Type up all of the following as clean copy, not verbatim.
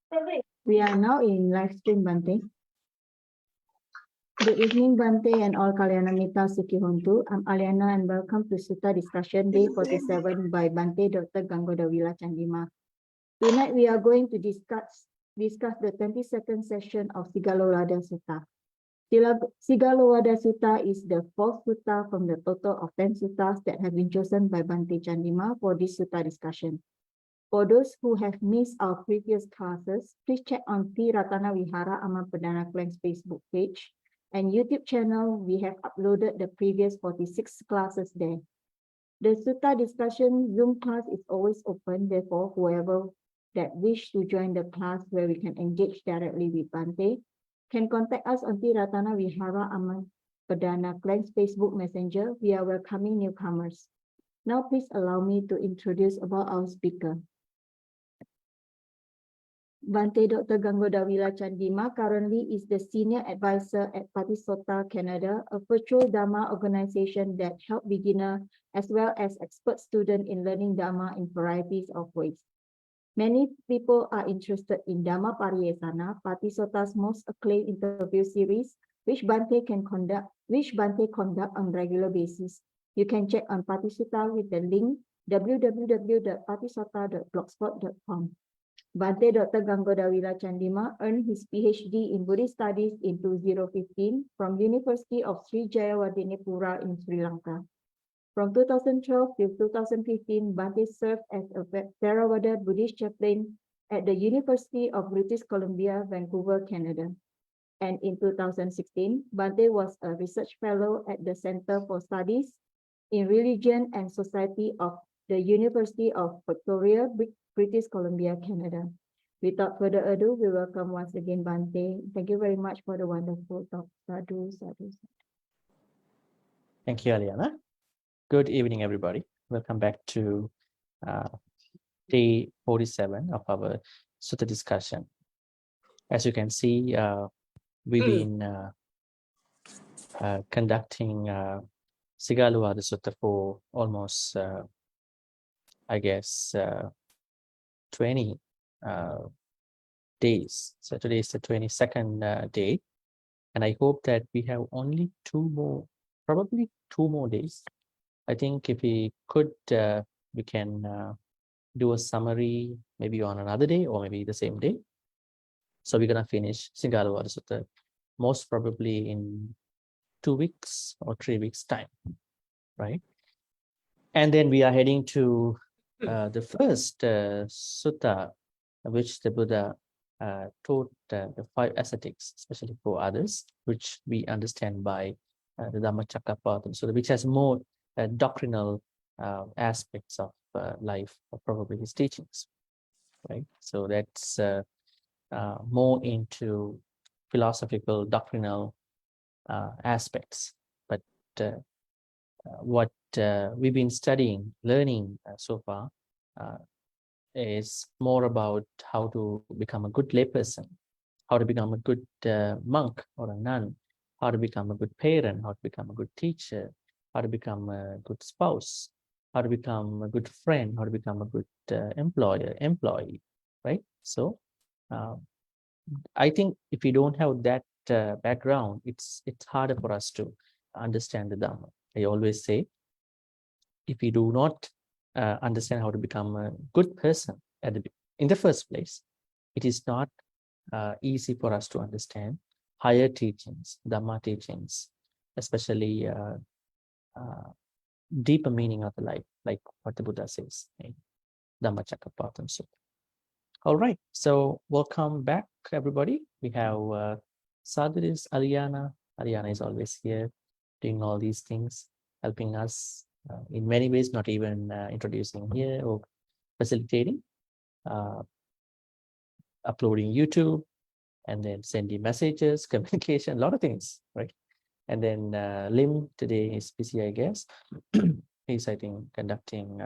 We are now in live stream, Bhante. Good evening, Bhante and all Kalyanamita Sukhihontu. I'm Aliana and welcome to Sutta Discussion Day 47 by Bhante Dr. Gangodawila Chandima. Tonight we are going to discuss the 22nd session of Sigalovada Sutta. Sigalovada Sutta is the fourth sutta from the total of 10 suttas that have been chosen by Bhante Chandima for this sutta discussion. For those who have missed our previous classes, please check on Ti-Ratana Vihara Aman Perdana Klang's Facebook page and YouTube channel. We have uploaded the previous 46 classes there. The Sutta discussion Zoom class is always open, therefore whoever that wish to join the class where we can engage directly with Bhante can contact us on Ti-Ratana Vihara Aman Perdana Klang's Facebook Messenger. We are welcoming newcomers. Now please allow me to introduce about our speaker. Bhante Dr. Gangodawila Chandima currently is the Senior Advisor at Patisota Canada, a virtual Dharma organization that helps beginner as well as expert students in learning Dharma in varieties of ways. Many people are interested in Dhamma Pariyesana, Patisota's most acclaimed interview series, which Bhante conduct on regular basis. You can check on Patisota with the link www.patisota.blogspot.com. Bhante Dr. Gangodawila Chandima earned his PhD in Buddhist Studies in 2015 from University of Sri Jayawardenepura in Sri Lanka. From 2012 till 2015, Bhante served as a Theravada Buddhist chaplain at the University of British Columbia, Vancouver, Canada. And in 2016, Bhante was a research fellow at the Center for Studies in Religion and Society of the University of Victoria, British Columbia, Canada. Without further ado, we welcome once again Bhante. Thank you very much for the wonderful talk. Sadhu, sadhu. Thank you, Aliana. Good evening, everybody. Welcome back to day 47 of our Sutta discussion. As you can see, we've been conducting Sigalovada Sutta for almost, I guess, 20 days. So today is the 22nd day. And I hope that we have only probably two more days. I think if we could, we can do a summary maybe on another day or maybe the same day. So we're going to finish Sigalovada Sutta most probably in 2 weeks or 3 weeks time, right? And then we are heading to the first sutta, which the Buddha taught the 5 ascetics, especially for others, which we understand by the Dhammacakkappavattana Sutta, which has more doctrinal aspects of life, or probably his teachings, right? So that's more into philosophical, doctrinal aspects. But what we've been studying, learning so far is more about how to become a good layperson, how to become a good monk or a nun, how to become a good parent, how to become a good teacher, how to become a good spouse, how to become a good friend, how to become a good employee, right? So I think if we don't have that background, it's harder for us to understand the Dhamma. I always say, if we do not understand how to become a good person in the first place, it is not easy for us to understand higher teachings, Dhamma teachings, especially deeper meaning of the life, like what the Buddha says in Dhammacakkappavattana Sutta. All right, so welcome back, everybody. We have Sadhris, Aliana. Aliana is always here doing all these things, helping us in many ways, not even introducing here or facilitating, uploading YouTube, and then sending messages, communication, a lot of things, right? And then Lim today is busy, I guess. He's, I think, conducting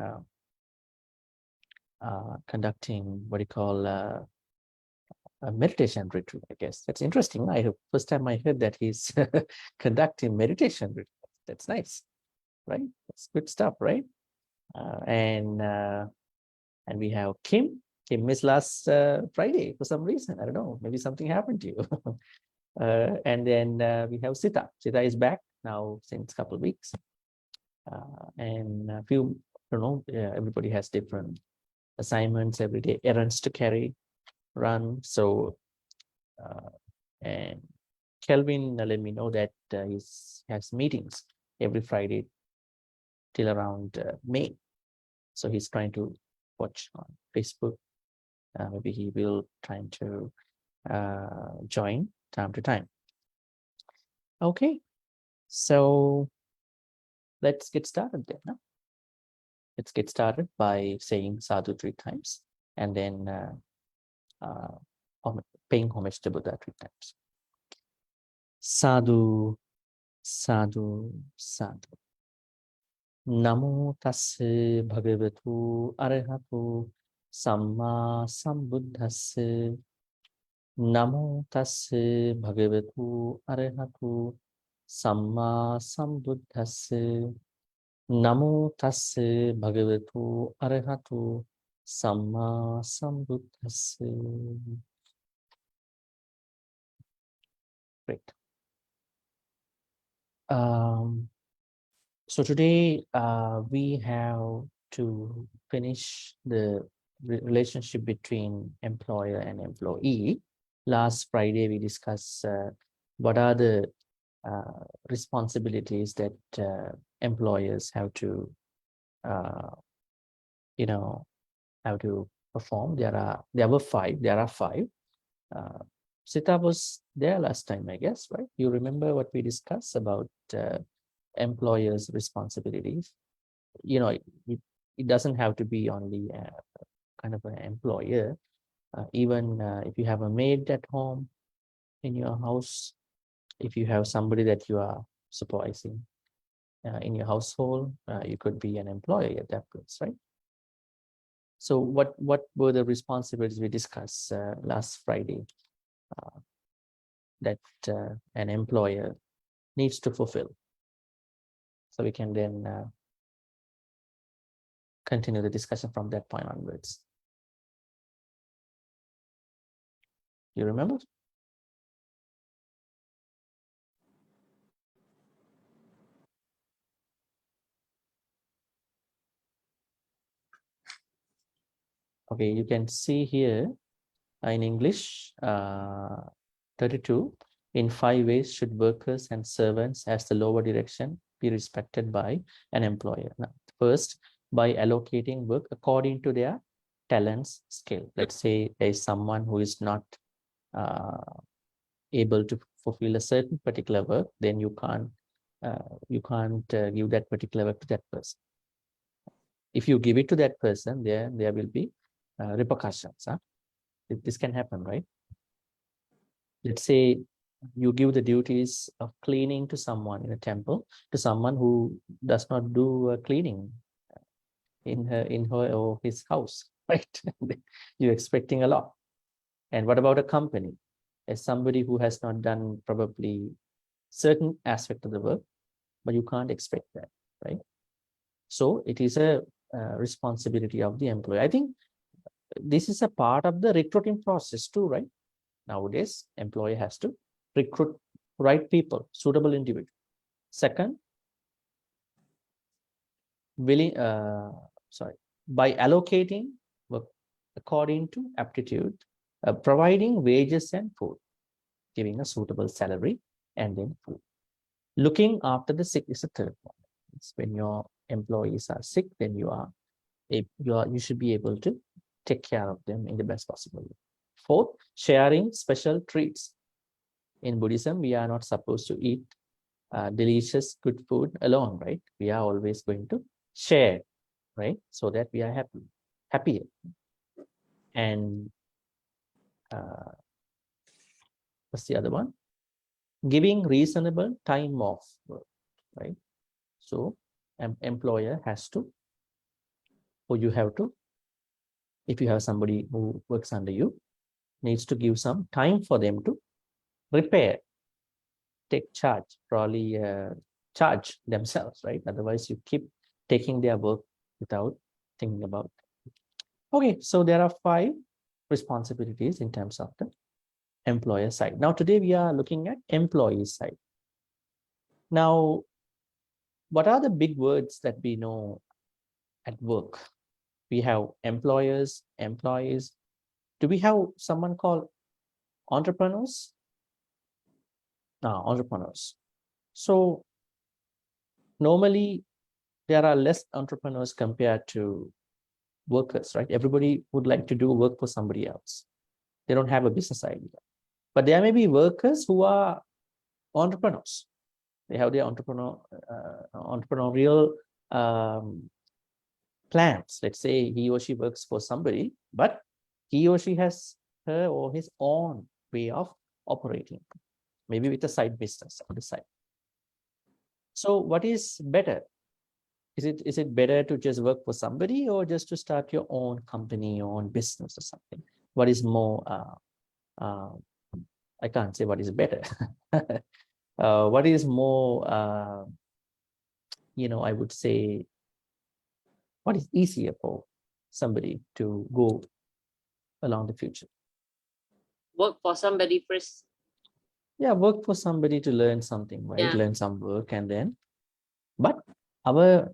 what you call a meditation retreat, I guess. That's interesting. First time I heard that he's conducting meditation retreat. That's nice, right? That's good stuff, right? And we have Kim. missed last Friday for some reason. I don't know. Maybe something happened to you. And then we have Sita. Sita is back now since a couple of weeks. And a few, I don't know, everybody has different assignments every day, errands to carry, run. So, and Kelvin let me know that he has meetings every Friday till around May. So he's trying to watch on Facebook. Maybe he will try to join time to time. Okay, so let's get started then. Huh? Let's get started by saying sadhu 3 times and then paying homage to Buddha 3 times. Sadhu, sadhu, sadhu. Namo tassa bhagavatu arahatu samma sambuddhassa. Namo tassa bhagavatu arahatu samma sambuddhassa. Namo tassa bhagavatu arahatu samma sambuddhassa. Great. So today we have to finish the relationship between employer and employee. Last Friday we discussed what are the responsibilities that employers have to, have to perform. There were 5. There are 5. Sita was there last time, I guess, right? You remember what we discussed about employers' responsibilities? It doesn't have to be only kind of an employer. Even if you have a maid at home in your house, if you have somebody that you are supervising in your household, you could be an employee at that place, right? So what were the responsibilities we discussed last Friday that an employer needs to fulfill? So we can then continue the discussion from that point onwards. You remember? Okay, you can see here in English, 32, in 5 ways should workers and servants as the lower direction be respected by an employer. Now, first, by allocating work according to their talents, skill. Let's say there is someone who is not able to fulfill a certain particular work, then you can't give that particular work to that person. If you give it to that person, there will be repercussions. Huh? This can happen, right? Let's say you give the duties of cleaning to someone in a temple, to someone who does not do cleaning in her or his house, right? You're expecting a lot. And what about a company? As somebody who has not done probably certain aspect of the work, but you can't expect that, right? So it is a responsibility of the employee. I think this is a part of the recruiting process too, right? Nowadays, employer has to recruit right people, suitable individuals. Second, by allocating work according to aptitude, providing wages and food, giving a suitable salary, and then food. Looking after the sick is the third one. It's when your employees are sick, then you should be able to take care of them in the best possible way. Fourth, sharing special treats. In Buddhism, we are not supposed to eat delicious, good food alone, right? We are always going to share, right? So that we are happier. And what's the other one? Giving reasonable time off work, right? So an employer has to, or you have to, if you have somebody who works under you, needs to give some time for them to repair, take charge, probably charge themselves, right? Otherwise, you keep taking their work without thinking about it. Okay, so there are 5 responsibilities in terms of the employer side. Now, today we are looking at employee side. Now, what are the big words that we know at work? We have employers, employees. Do we have someone called entrepreneurs? No, entrepreneurs. So normally there are less entrepreneurs compared to workers, right? Everybody would like to do work for somebody else. They don't have a business idea. But there may be workers who are entrepreneurs. They have their entrepreneurial plans. Let's say he or she works for somebody, but he or she has her or his own way of operating, maybe with a side business on the side. So what is better? Is it better to just work for somebody or just to start your own company, your own business or something? What is more, I can't say what is better. What is more, I would say, what is easier for somebody to go along the future? Work for somebody first. Yeah, work for somebody to learn something, right? Yeah. Learn some work and then, but our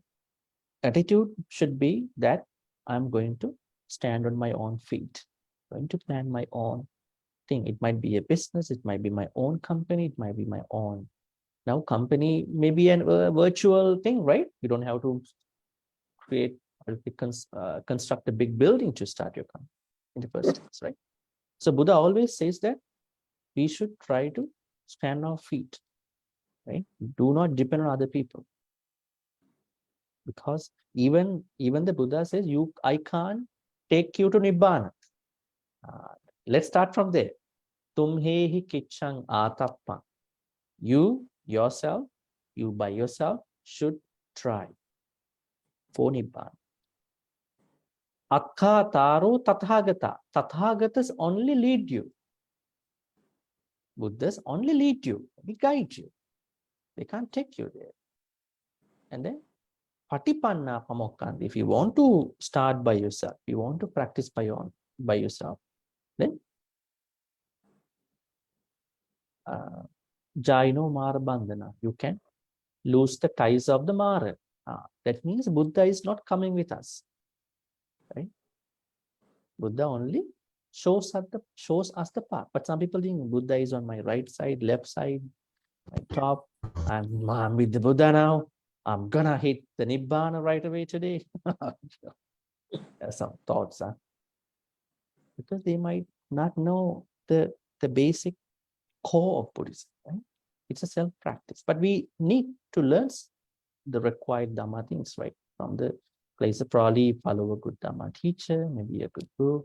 attitude should be that I'm going to stand on my own feet, going to plan my own thing. It might be a business, it might be my own company, it might be my own. Now, company may be a virtual thing, right? You don't have to create or construct a big building to start your company in the first place, right? So Buddha always says that we should try to stand on our feet, right? Do not depend on other people. Because even the Buddha says, I can't take you to Nibbana. Let's start from there. Tumhehi kichang atappa. You yourself, you by yourself should try for Nibbana. Akka taro tathagata. Tathagas only lead you. Buddhas only lead you. They guide you. They can't take you there. And then patipanna pamokkandi. If you want to start by yourself, you want to practice by yourself, then Jaino Mara Bandhana. You can lose the ties of the Mara. That means Buddha is not coming with us. Right? Buddha only shows us the path. But some people think Buddha is on my right side, left side, my top. I'm with the Buddha now. I'm gonna hit the Nibbana right away today. Some thoughts, because they might not know the basic core of Buddhism, right? It's a self-practice. But we need to learn the required Dhamma things, right? From the place of probably follow a good Dhamma teacher, maybe a good guru,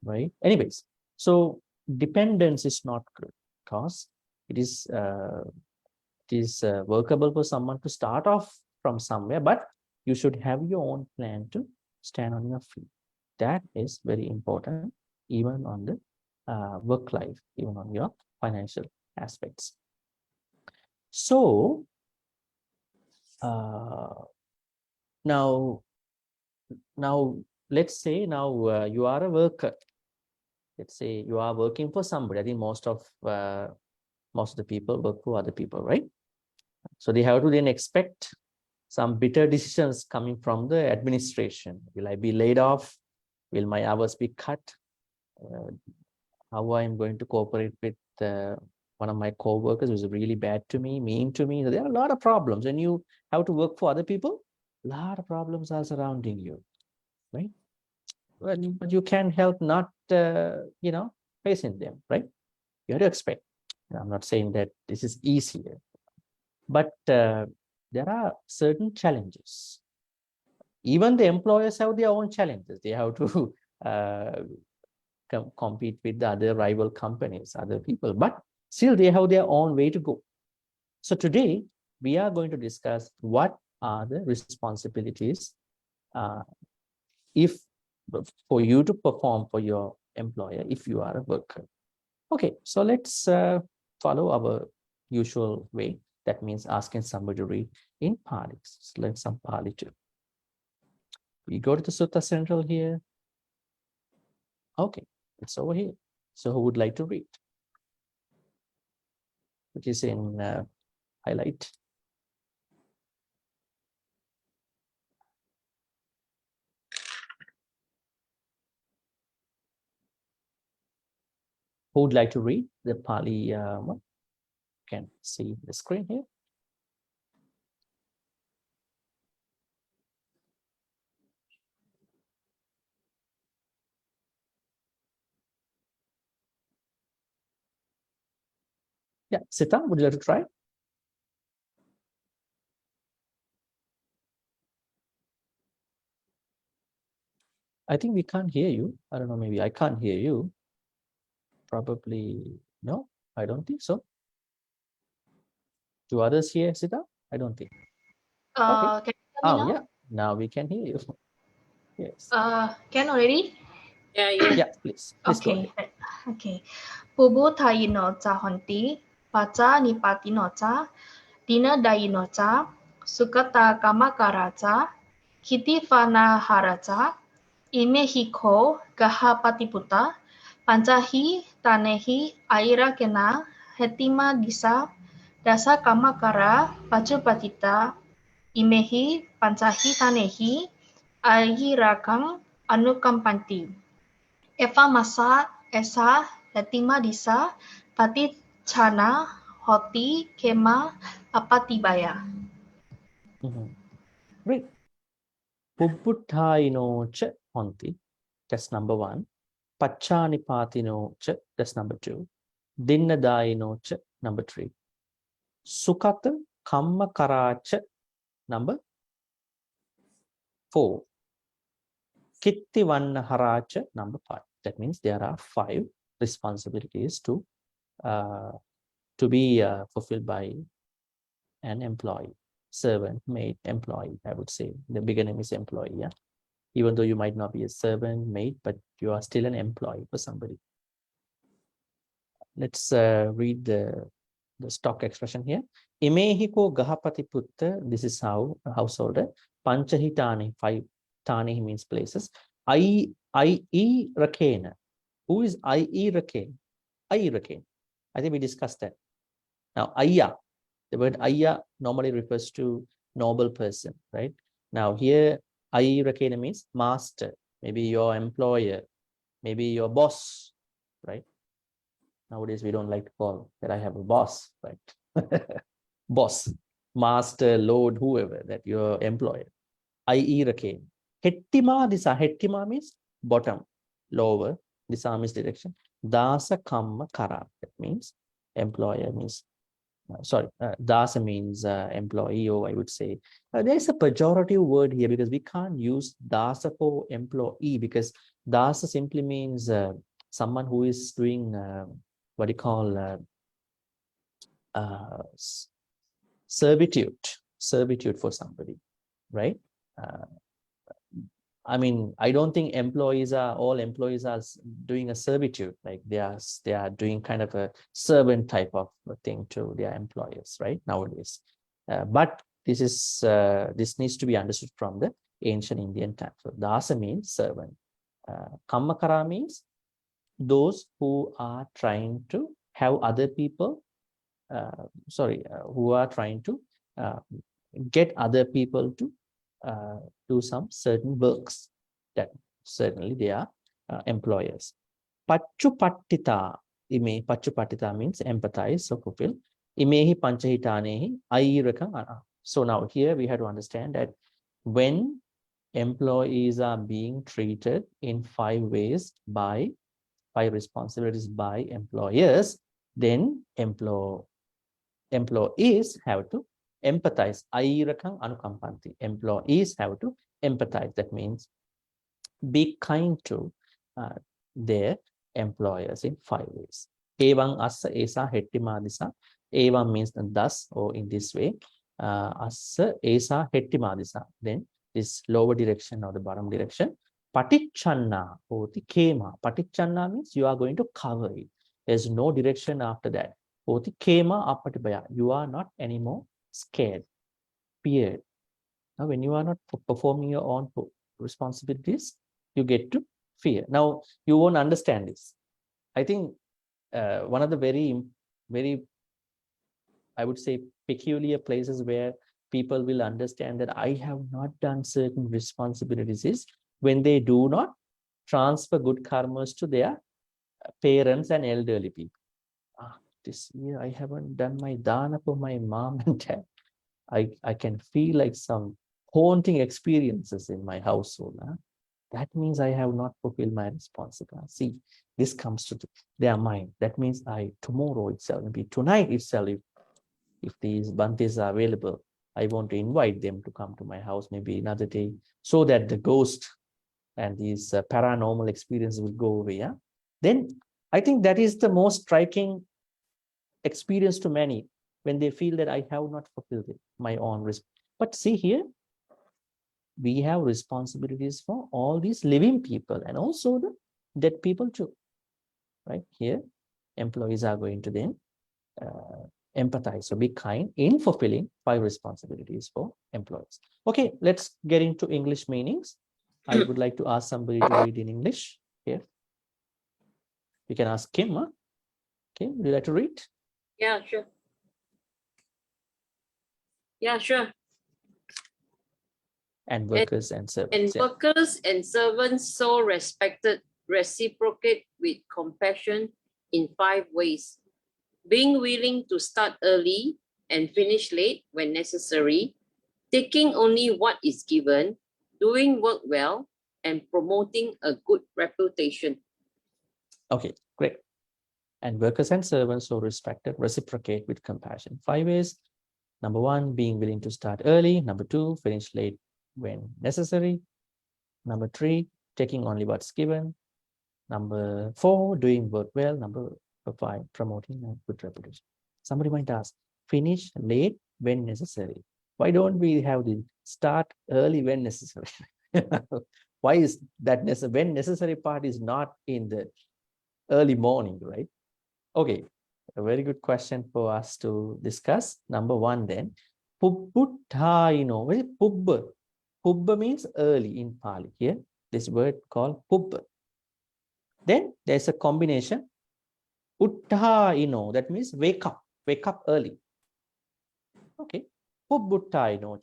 right? Anyways, so dependence is not good because it is workable for someone to start off from somewhere, but you should have your own plan to stand on your feet. That is very important, even on the work life, even on your financial aspects. So now let's say you are a worker. Let's say you are working for somebody. I think most of the people work for other people, right? So they have to then expect some bitter decisions coming from the administration. Will I be laid off? Will my hours be cut? How I am going to cooperate with one of my co-workers who's really bad to me, mean to me. So there are a lot of problems. When you have to work for other people, a lot of problems are surrounding you, right? But you can't help not, facing them, right? You have to expect. I'm not saying that this is easier, but there are certain challenges. Even the employers have their own challenges. They have to compete with the other rival companies, other people, but still they have their own way to go. So today we are going to discuss what are the responsibilities if for you to perform for your employer if you are a worker. Okay, so let's follow our usual way. That means asking somebody to read in Pali. Let's learn some Pali too. We go to the Sutta Central here. Okay, it's over here. So who would like to read? Which is in highlight. Who would like to read the Pali one? Can see the screen here. Yeah, Sita, would you like to try? I think we can't hear you. I don't know, maybe I can't hear you. Probably, no, I don't think so. Do others hear Sita? I don't think. Okay. Can you hear me now? Yeah, now we can hear you. Yes. Can already? Yeah. Yeah, please go Okay. ahead. Okay. Pubu tayino cha honti, pacha nipatino cha, dina dayino cha, sukata kamakara cha, kiti fana haracha, imehiko gahapatiputa, pancahi tanehi aira kena, hetima disa, dasa kamakara, pacupatita, imehi pancahi tanehi, airakang anukampanti. Eva masa esa hetima disa, pati chana, hoti kema apatibaya. Great. Pubbuthaino cha honti. That's number 1. Pachanipatino cha, that's number 2. Dinnadaino cha, number 3. Sukata kamma karacha, number 4. Kittivanna haracha, number 5. That means there are 5 responsibilities to be fulfilled by an employee, servant, maid, employee. I would say the beginning is employee. Yeah, even though you might not be a servant, maid, but you are still an employee for somebody. Let's read the stock expression here. Imehiko gahapati putta. This is how householder. Panchahitani, 5. Tani means places. I e rakena. Who is I e rakena? I rakena. I think we discussed that. Now ayya. The word ayya normally refers to noble person, right? Now here I rakena means master, maybe your employer, maybe your boss, right? Nowadays, we don't like to call that I have a boss, right? Boss, master, lord, whoever, that your employer. I.e. Rake. Hettima disa. Hettima means bottom, lower. Disa means direction. Dasa kamma kara. That means employer means, dasa means employee, or I would say. There's a pejorative word here because we can't use dasa for employee because dasa simply means someone who is doing what you call servitude for somebody, right? I mean, I don't think all employees are doing a servitude, like they are doing kind of a servant type of thing to their employers, right? Nowadays, but this needs to be understood from the ancient Indian time. So dasa means servant. Kammakara means those who are trying to have other people, who are trying to get other people to do some certain works, that certainly they are employers. Pachupattita, pachupattita means empathize, so fulfill. Imehi panchahitanehi airakam. So now here we have to understand that when employees are being treated in 5 ways by 5 responsibilities by employers, then employees have to empathize. Airakam anukampanti. Employees have to empathize. That means be kind to their employers in 5 ways. Evam assa esa hettima disa. Evam means thus or in this way. Assa esa hettima disa. Then this lower direction or the bottom direction. Patichanna or the kema. Patichanna means you are going to cover it. There's no direction after that. Oti kema apatibaya. You are not anymore scared, feared. Now, when you are not performing your own responsibilities, you get to fear. Now, you won't understand this. I think one of the very, I would say, peculiar places where people will understand that I have not done certain responsibilities is when they do not transfer good karmas to their parents and elderly people. This year I haven't done my dana for my mom and dad. I can feel like some haunting experiences in my household. That means I have not fulfilled my responsibility. See, this comes to their mind. That means tomorrow itself, maybe tonight itself, if these Bhantes are available, I want to invite them to come to my house maybe another day, so that the ghost and these paranormal experiences will go away. Then I think that is the most striking experience to many, when they feel that I have not fulfilled my own risk. But see here, we have responsibilities for all these living people and also the dead people too, right? Here, employees are going to then empathize, so be kind in fulfilling 5 responsibilities for employees. Okay, let's get into English meanings. I would like to ask somebody to read in English here. You can ask Kim. Okay, would you like to read? Yeah, sure. Yeah, sure. And workers and servants. And Yeah. workers and servants so respected reciprocate with compassion in 5 ways. Being willing to start early and finish late when necessary, taking only what is given, doing work well, and promoting a good reputation. Okay, great. And workers and servants so respected reciprocate with compassion. 5 ways. Number 1, being willing to start early. Number 2, finish late when necessary. Number 3, taking only what's given. Number 4, doing work well. Number 5, promoting a good reputation. Somebody might ask, finish late when necessary. Why don't we have the start early when necessary? Why is that when necessary part is not in the early morning, right? Okay, a very good question for us to discuss. Number 1 then, Pubbuthaino. What is Pubba? Pubba means early in Pali. Here, this word called Pubba. Then there's a combination, Utthaino, that means wake up early. Okay, Pubbuthaino,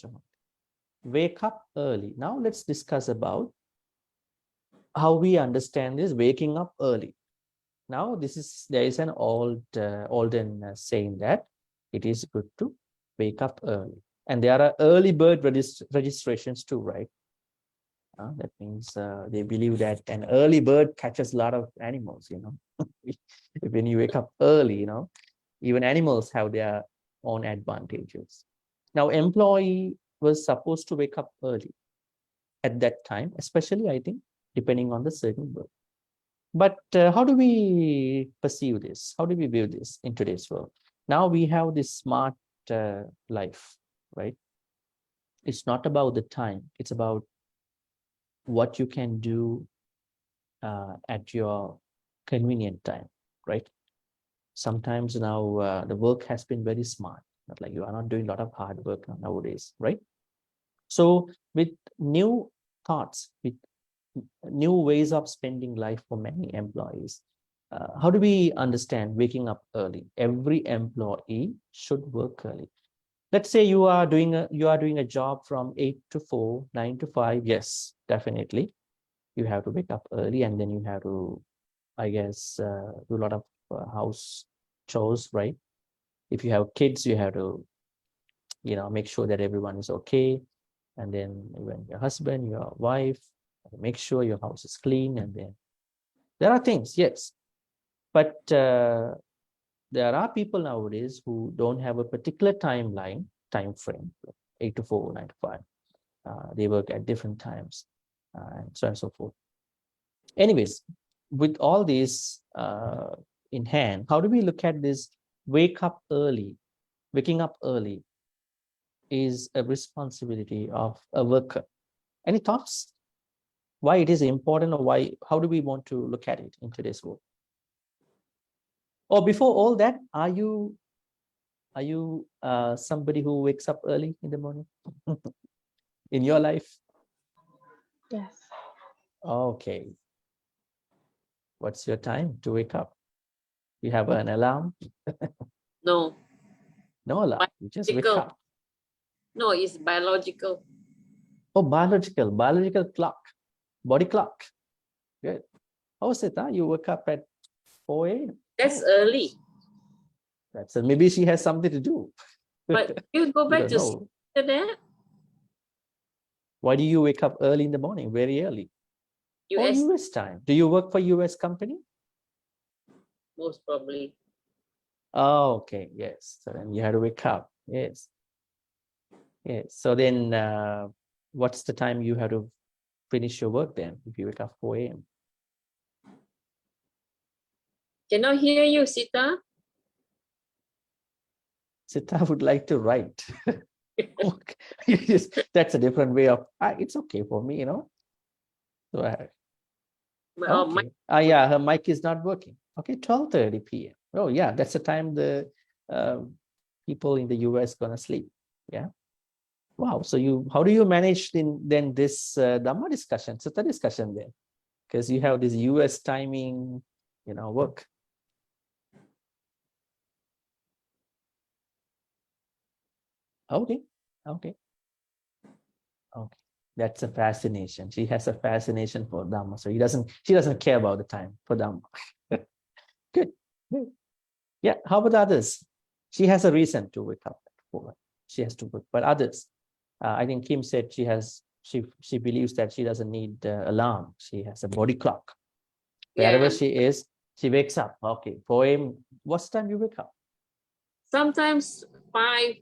wake up early. Now let's discuss about how we understand this waking up early. Now, there is an olden saying that it is good to wake up early. And there are early bird registrations too, right? That means they believe that an early bird catches a lot of animals, When you wake up early, even animals have their own advantages. Now, employee was supposed to wake up early at that time, especially, I think, depending on the certain work. But how do we perceive this? How do we view this in today's world? Now we have this smart life, right? It's not about the time. It's about what you can do at your convenient time, right? Sometimes now the work has been very smart. Not like you are not doing a lot of hard work nowadays, right? So with new thoughts, with new ways of spending life for many employees, how do we understand waking up early? Every employee should work early. Let's say you are doing a job from 8 to 4, 9 to 5. Yes, definitely. You have to wake up early, and then you have to, I guess, do a lot of house chores, right? If you have kids, you have to, make sure that everyone is okay. And then even your husband, your wife, make sure your house is clean. And then there are things, yes. But there are people nowadays who don't have a particular time frame, 8 to 4, 9 to 5. They work at different times, and so on and so forth. Anyways, with all these in hand, how do we look at this waking up early is a responsibility of a worker. Any thoughts? Why it is important, or how do we want to look at it in today's world? Or before all that, are you somebody who wakes up early in the morning in your life? Yes. Okay. What's your time to wake up? You have an alarm? No, No alarm. You just wake biological. up. No, it's biological. Oh, biological clock, body clock. Good. How is it? Huh? You wake up at 4 a.m. That's Oh, early. that's maybe she has something to do. But you go You back don't to sleep know. after that. Why do you wake up early in the morning? Very early. Or US US time. Do you work for US company? most probably. Oh, okay. Yes. So then you had to wake up. Yes. Yes. So then what's the time you have to finish your work then if you wake up 4 a.m.? Cannot hear you, Sita. Sita would like to write. That's a different way of, it's okay for me, you know. So My okay. Yeah, her mic is not working. Okay, 12:30 p.m. Oh yeah, that's the time the people in the US gonna sleep. Yeah. Wow. So how do you manage then this Dhamma discussion, Sutta discussion then? Because you have this US timing, work. Okay. Okay. Okay. That's a fascination. She has a fascination for Dhamma. So she doesn't care about the time for Dhamma. Good. Good. Yeah. How about others? She has a reason to wake up at 4. She has to work. But others, I think Kim said she believes that she doesn't need alarm. She has a body clock. Wherever yeah. she is, she wakes up. Okay. 4 a.m. What's the time you wake up? Sometimes 5,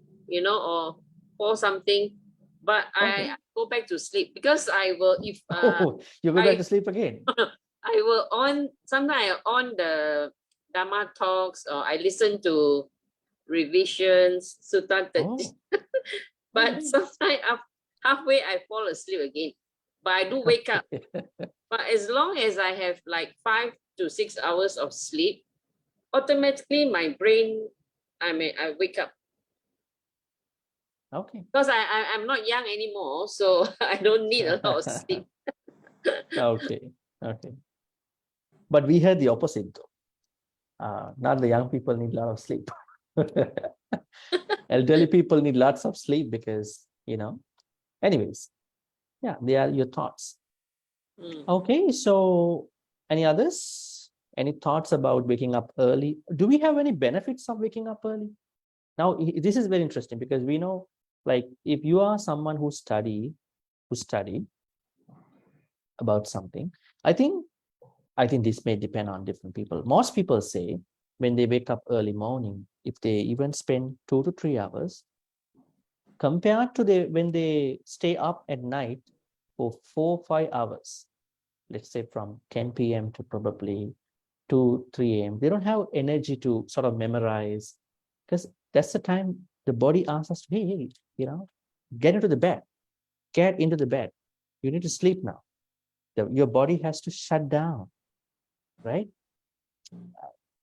or 4 something. But Okay. I go back to sleep because I will if Oh, you go back to sleep again. I will sometimes I on the Dhamma talks or I listen to revisions, Sutta 30. Oh. But sometimes halfway I fall asleep again. But I do wake up. But as long as I have like 5 to 6 hours of sleep, automatically my brain, I wake up. Okay. Because I'm not young anymore, so I don't need a lot of sleep. Okay. Okay. But we heard the opposite though. Not the young people need a lot of sleep. Elderly people need lots of sleep because, anyways, yeah, they are your thoughts. Okay, so any others? Any thoughts about waking up early? Do we have any benefits of waking up early? Now, this is very interesting because we know, like, if you are someone who study about something, I think this may depend on different people. Most people say when they wake up early morning, if they even spend 2 to 3 hours, compared to when they stay up at night for 4 or 5 hours, let's say from 10 p.m. to probably 2, 3 a.m., they don't have energy to sort of memorize because that's the time the body asks us, hey, get into the bed. Get into the bed. You need to sleep now. Your body has to shut down, right?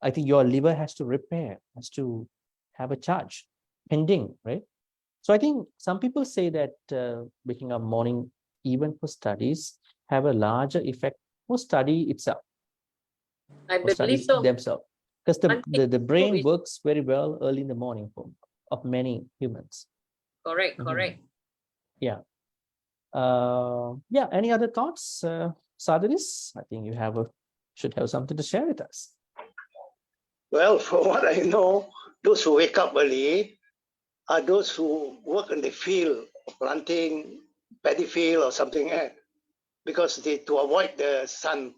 I think your liver has to repair, has to have a charge pending, right? So I think some people say that waking up morning, even for studies, have a larger effect for study itself, I for believe studies so. themselves. Because the brain is works very well early in the morning of many humans. correct, correct. Yeah. Yeah. Any other thoughts, Sadharis? I think you should have something to share with us. Well, for what I know, those who wake up early are those who work in the field, planting, paddy field or something else, because to avoid the sun.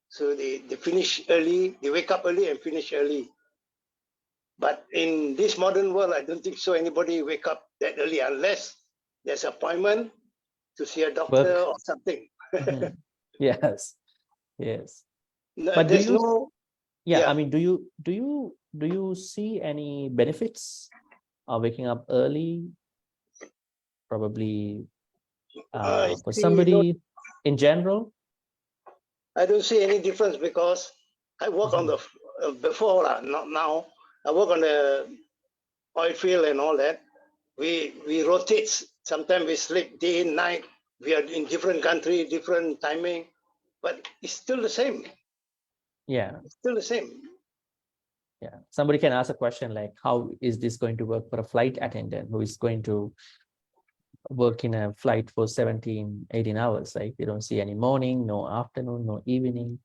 So they finish early, they wake up early and finish early. But in this modern world, I don't think so anybody wake up that early unless there's appointment to see a doctor Work. or something. Yes. Yes. No, But there's no. I mean, do you see any benefits of waking up early? Probably for somebody in general. I don't see any difference because I work on the before, not now. I work on the oil field and all that. We rotate. Sometimes we sleep day and night. We are in different country, different timing, but it's still the same. Yeah. Still the same. Yeah. Somebody can ask a question like, how is this going to work for a flight attendant who is going to work in a flight for 17, 18 hours, right? They don't see any morning, no afternoon, no evening,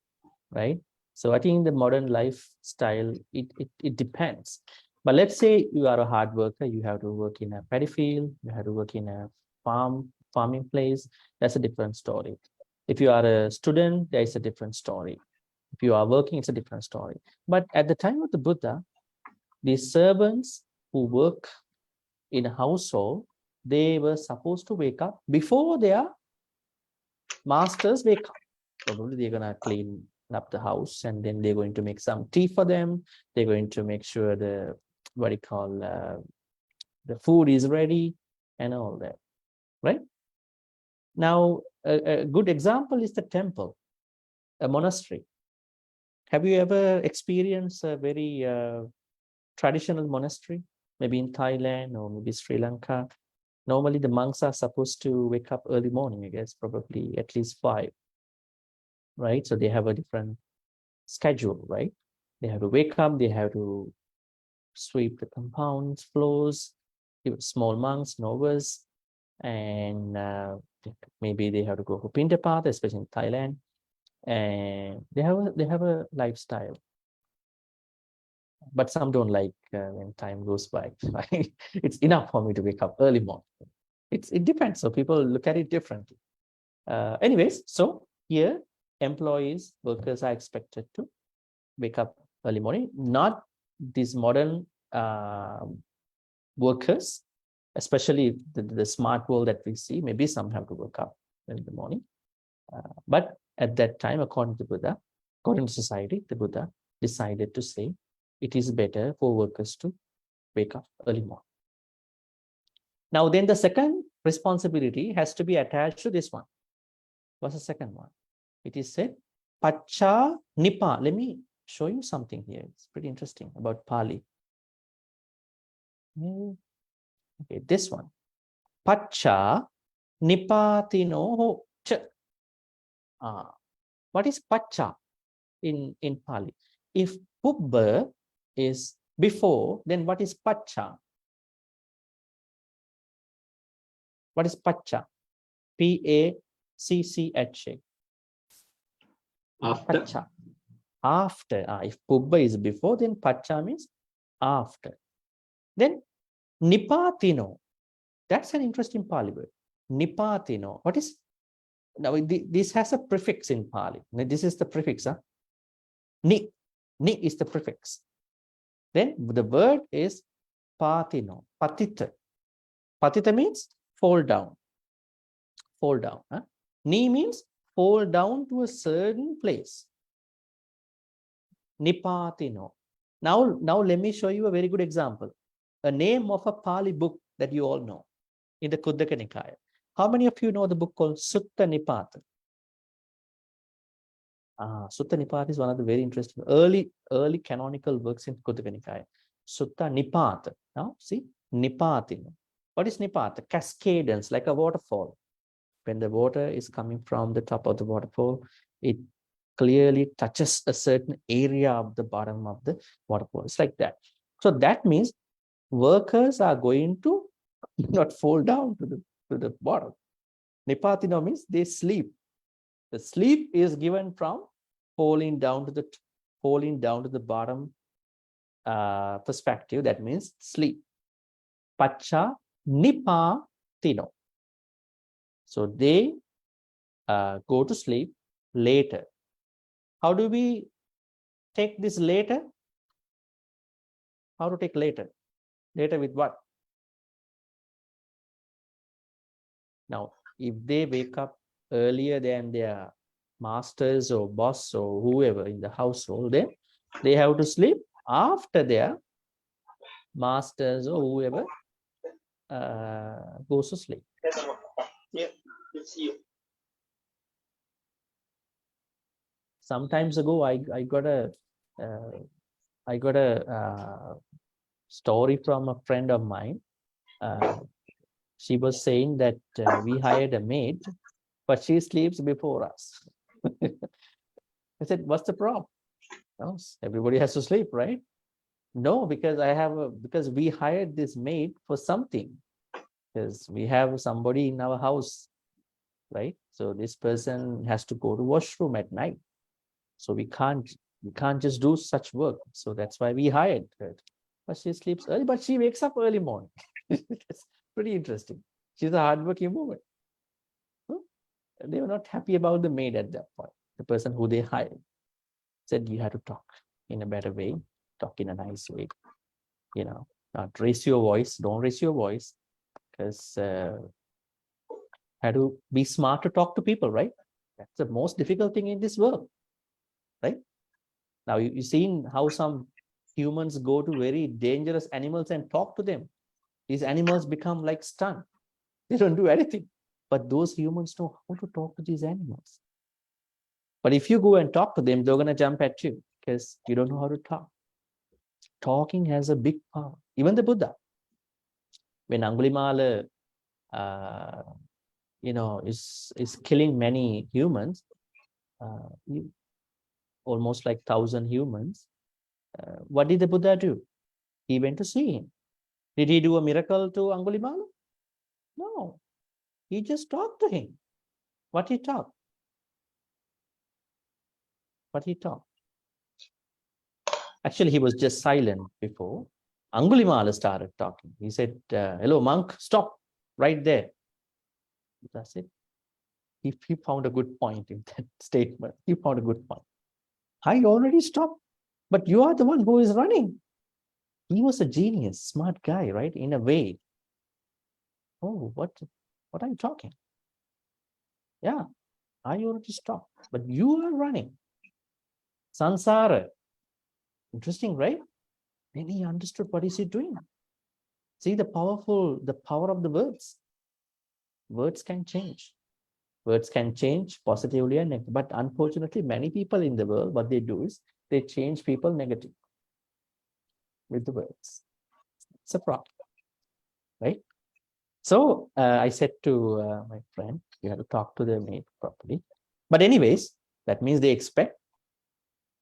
right? So I think the modern lifestyle, it depends. But let's say you are a hard worker, you have to work in a paddy field, you have to work in a farming place, that's a different story. If you are a student, there is a different story. If you are working, it's a different story. But at the time of the Buddha, the servants who work in a household, they were supposed to wake up before their masters wake up. Probably they're going to clean up the house, and then they're going to make some tea for them. They're going to make sure the food is ready and all that, right? Now, a good example is the temple, a monastery. Have you ever experienced a very traditional monastery, maybe in Thailand or maybe Sri Lanka? Normally, the monks are supposed to wake up early morning, I guess, probably at least 5, right? So they have a different schedule, right? They have to wake up, they have to sweep the compounds, floors, small monks, novice, and maybe they have to go for Pindapath, especially in Thailand, and they have a lifestyle. But some don't like when time goes by. Right? It's enough for me to wake up early morning. It depends. So people look at it differently. Anyways, so here employees, workers are expected to wake up early morning. Not these modern workers, especially the smart world that we see. Maybe some have to wake up in the morning. But at that time, according to Buddha, according to society, the Buddha decided to say it is better for workers to wake up early morning. Now, then the second responsibility has to be attached to this one. What's the second one? It is said, Pacha Nipa. Let me show you something here. It's pretty interesting about Pali. Okay, this one. Pacha Nipatino Cha. What is Pacha in Pali? If Pubba is before, then what is Pacha? What is Pacha? P-A-C-C-H-A. After. Pacha. After. If Pubba is before, then Pacha means after. Then Nipatino. That's an interesting Pali word. Nipatino. What is? Now this has a prefix in Pali. Now, this is the prefix. Ni. Ni is the prefix. Then the word is patino. Patita. Patita means fall down. Fall down. Ni means fall down to a certain place. Nipatino. Now let me show you a very good example. A name of a Pali book that you all know in the Khuddaka Nikaya. How many of you know the book called Sutta Nipata? Sutta Nipata is one of the very interesting early canonical works in Khuddaka Nikaya. Sutta Nipata. Now see, Nipatino. What is Nipata? Cascadence, like a waterfall. When the water is coming from the top of the waterfall, it clearly touches a certain area of the bottom of the waterfall. It's like that. So that means workers are going to not fall down to the bottom. Nipatino means they sleep. The sleep is given from falling down to the bottom perspective. That means sleep. Pacha Nipatino. So they go to sleep later. How do we take this later? How to take later? Later with what? Now, if they wake up earlier than their masters or boss or whoever in the household, then they have to sleep after their masters or whoever goes to sleep. Yeah, it's you. Sometimes ago, I got a story from a friend of mine. She was saying that we hired a maid, but she sleeps before us. I said, what's the problem? No, everybody has to sleep, right? No, because because we hired this maid for something. Because we have somebody in our house, right? So this person has to go to washroom at night. So we can't just do such work. So that's why we hired her. But she sleeps early, but she wakes up early morning. It's pretty interesting. She's a hardworking woman. They were not happy about the maid at that point. The person who they hired said, you have to talk in a better way, talk in a nice way, not raise your voice. Don't raise your voice, because had to be smart to talk to people, right? That's the most difficult thing in this world, right? Now you've seen how some humans go to very dangerous animals and talk to them. These animals become like stunned. They don't do anything. But those humans know how to talk to these animals. But if you go and talk to them, they're going to jump at you because you don't know how to talk. Talking has a big power. Even the Buddha, when Angulimala, is killing many humans, almost like 1,000 humans. What did the Buddha do? He went to see him. Did he do a miracle to Angulimala? No. He just talked to him. What he talked? Actually, he was just silent before. Angulimala started talking. He said, hello, monk, stop right there. That's it. He found a good point in that statement. He found a good point. I already stopped, but you are the one who is running. He was a genius, smart guy, right? In a way. Oh, what are you talking? Yeah, I already stopped, but you are running. Sansara. Interesting, right? Then he understood what is he doing. See the power of the words. Words can change. Words can change positively and negatively. But unfortunately, many people in the world, what they do is they change people negative with the words. It's a problem, right? So I said to my friend, you have to talk to the maid properly. But anyways, that means they expect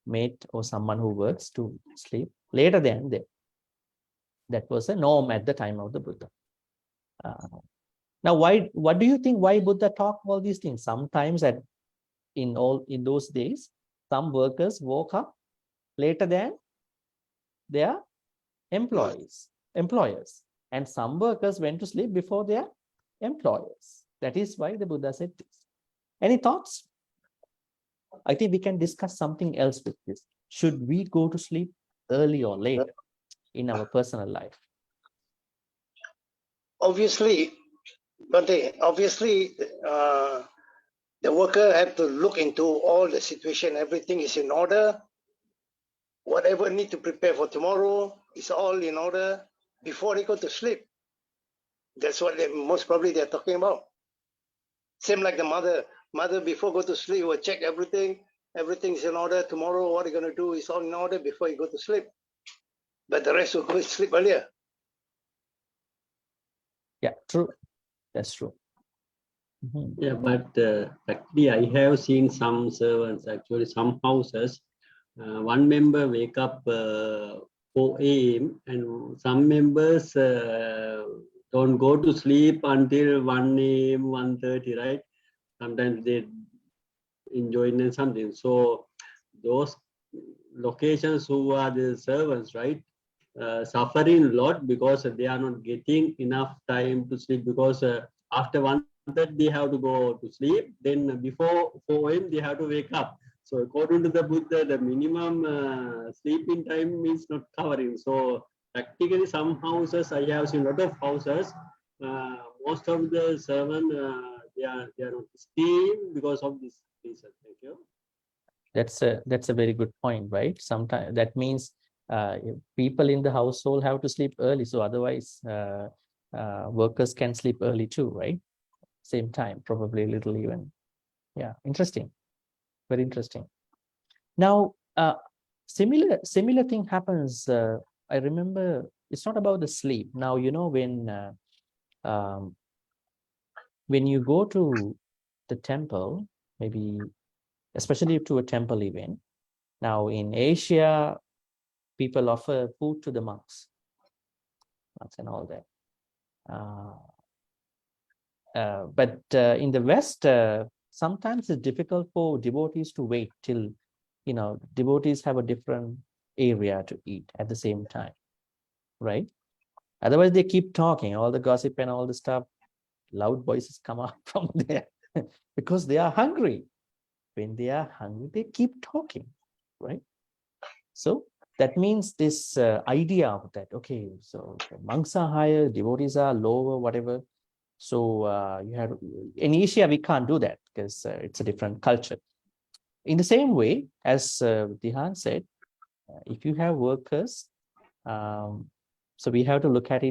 maid or someone who works to sleep later than them. That was a norm at the time of the Buddha. Now, what do you think? Why Buddha taught all these things? Sometimes in those days, some workers woke up later than their employers, and some workers went to sleep before their employers. That is why the Buddha said this. Any thoughts? I think we can discuss something else with this. Should we go to sleep early or late in our personal life? Obviously, Bhante, the worker have to look into all the situation. Everything is in order. Whatever need to prepare for tomorrow is all in order before they go to sleep. That's what most probably they're talking about. Same like the mother before go to sleep will check everything. Everything's in order. Tomorrow, what you're going to do is all in order before you go to sleep. But the rest will go to sleep earlier. Yeah, true. That's true. Mm-hmm. Yeah, but actually, I have seen some servants, actually, some houses. One member wake up 4 a.m. and some members don't go to sleep until 1 a.m., 1:30, right? Sometimes they enjoy something. So those locations who are the servants, right, suffering a lot because they are not getting enough time to sleep, because after 1:30 they have to go to sleep, then before 4 a.m. they have to wake up. So according to the Buddha, the minimum sleeping time is not covering. So practically some houses, I have seen a lot of houses, most of the servants, they are not sleeping because of this reason. Thank you. That's a very good point, right? Sometimes that means people in the household have to sleep early, so otherwise workers can sleep early too, right? Same time, probably a little even. Yeah, interesting. Very interesting. Now, similar thing happens. I remember it's not about the sleep. Now, when you go to the temple, maybe especially to a temple event, Now in Asia, people offer food to the monks and all that. But in the West, sometimes it's difficult for devotees to wait till, devotees have a different area to eat at the same time, right? Otherwise, they keep talking, all the gossip and all the stuff, loud voices come out from there because they are hungry. When they are hungry, they keep talking, right? So that means this idea of that, okay, so monks are higher, devotees are lower, whatever. So you have, in Asia, we can't do that because it's a different culture. In the same way, as Dihan said, if you have workers, so we have to look at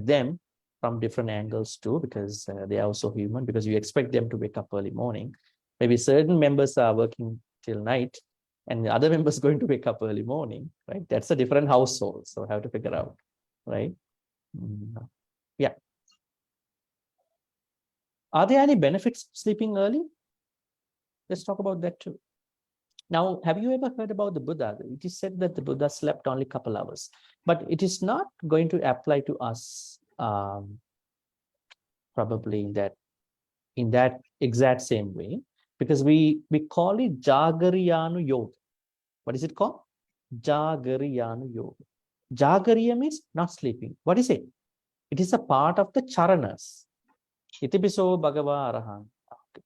them from different angles too, because they are also human, because you expect them to wake up early morning. Maybe certain members are working till night and the other members going to wake up early morning, right? That's a different household. So have to figure out, right? Yeah. Are there any benefits of sleeping early? Let's talk about that too. Now, have you ever heard about the Buddha? It is said that the Buddha slept only a couple hours, but it is not going to apply to us probably in that exact same way, because we call it Jagariyanu Yoga. What is it called? Jagariyanu Yoga. Jagariya means not sleeping. What is it? It is a part of the charanas. Itipiso Bhagava Arahang.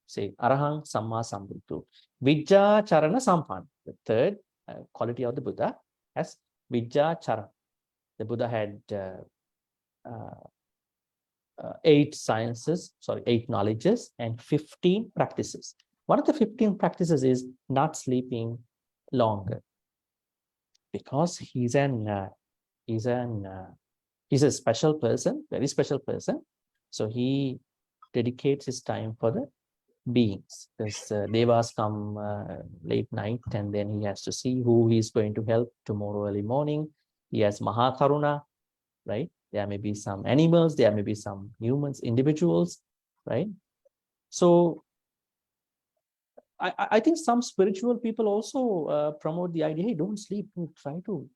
Say Arahang Samma Sambuddho. Vijja Charana Sampan. The third quality of the Buddha as Vijja Charana. The Buddha had 8 knowledges and 15 practices. One of the 15 practices is not sleeping longer, because he's a special person, very special person. So he dedicates his time for the beings, because devas come late night and then he has to see who he's going to help tomorrow early morning. He has Mahakaruna, right? There may be some animals, there may be some humans, individuals, right? So I think some spiritual people also promote the idea, hey, don't sleep, try to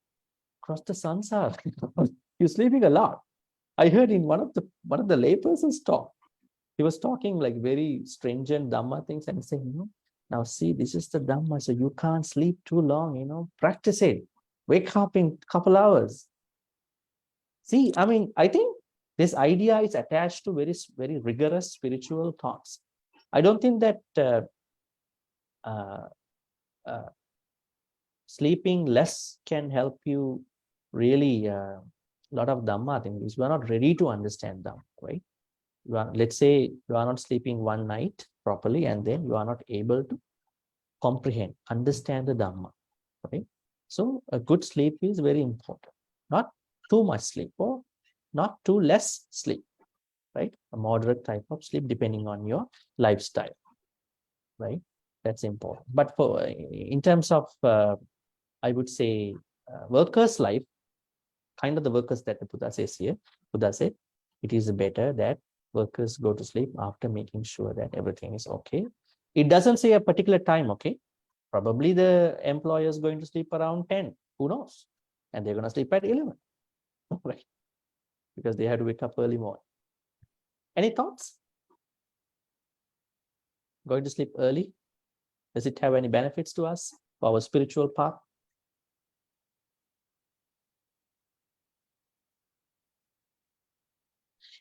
cross the sansar. You're sleeping a lot. I heard in one of the laypersons talk, he was talking like very stringent Dhamma things and saying, now see, this is the Dhamma, so you can't sleep too long, practice it. Wake up in a couple hours. See, I mean, I think this idea is attached to very, very rigorous spiritual thoughts. I don't think that sleeping less can help you really a lot of Dhamma things. We are not ready to understand Dhamma, right? Let's say you are not sleeping one night properly, and then you are not able to comprehend, understand the Dhamma, right? So a good sleep is very important. Not too much sleep or not too less sleep, right? A moderate type of sleep depending on your lifestyle, right? That's important. But for in terms of, I would say, workers' life, kind of the workers that the Buddha says here, Buddha said, it is better that workers go to sleep after making sure that everything is okay. It doesn't say a particular time, okay? Probably the employer is going to sleep around 10, who knows? And they're going to sleep at 11, right? Because they had to wake up early morning. Any thoughts? Going to sleep early? Does it have any benefits to us for our spiritual path?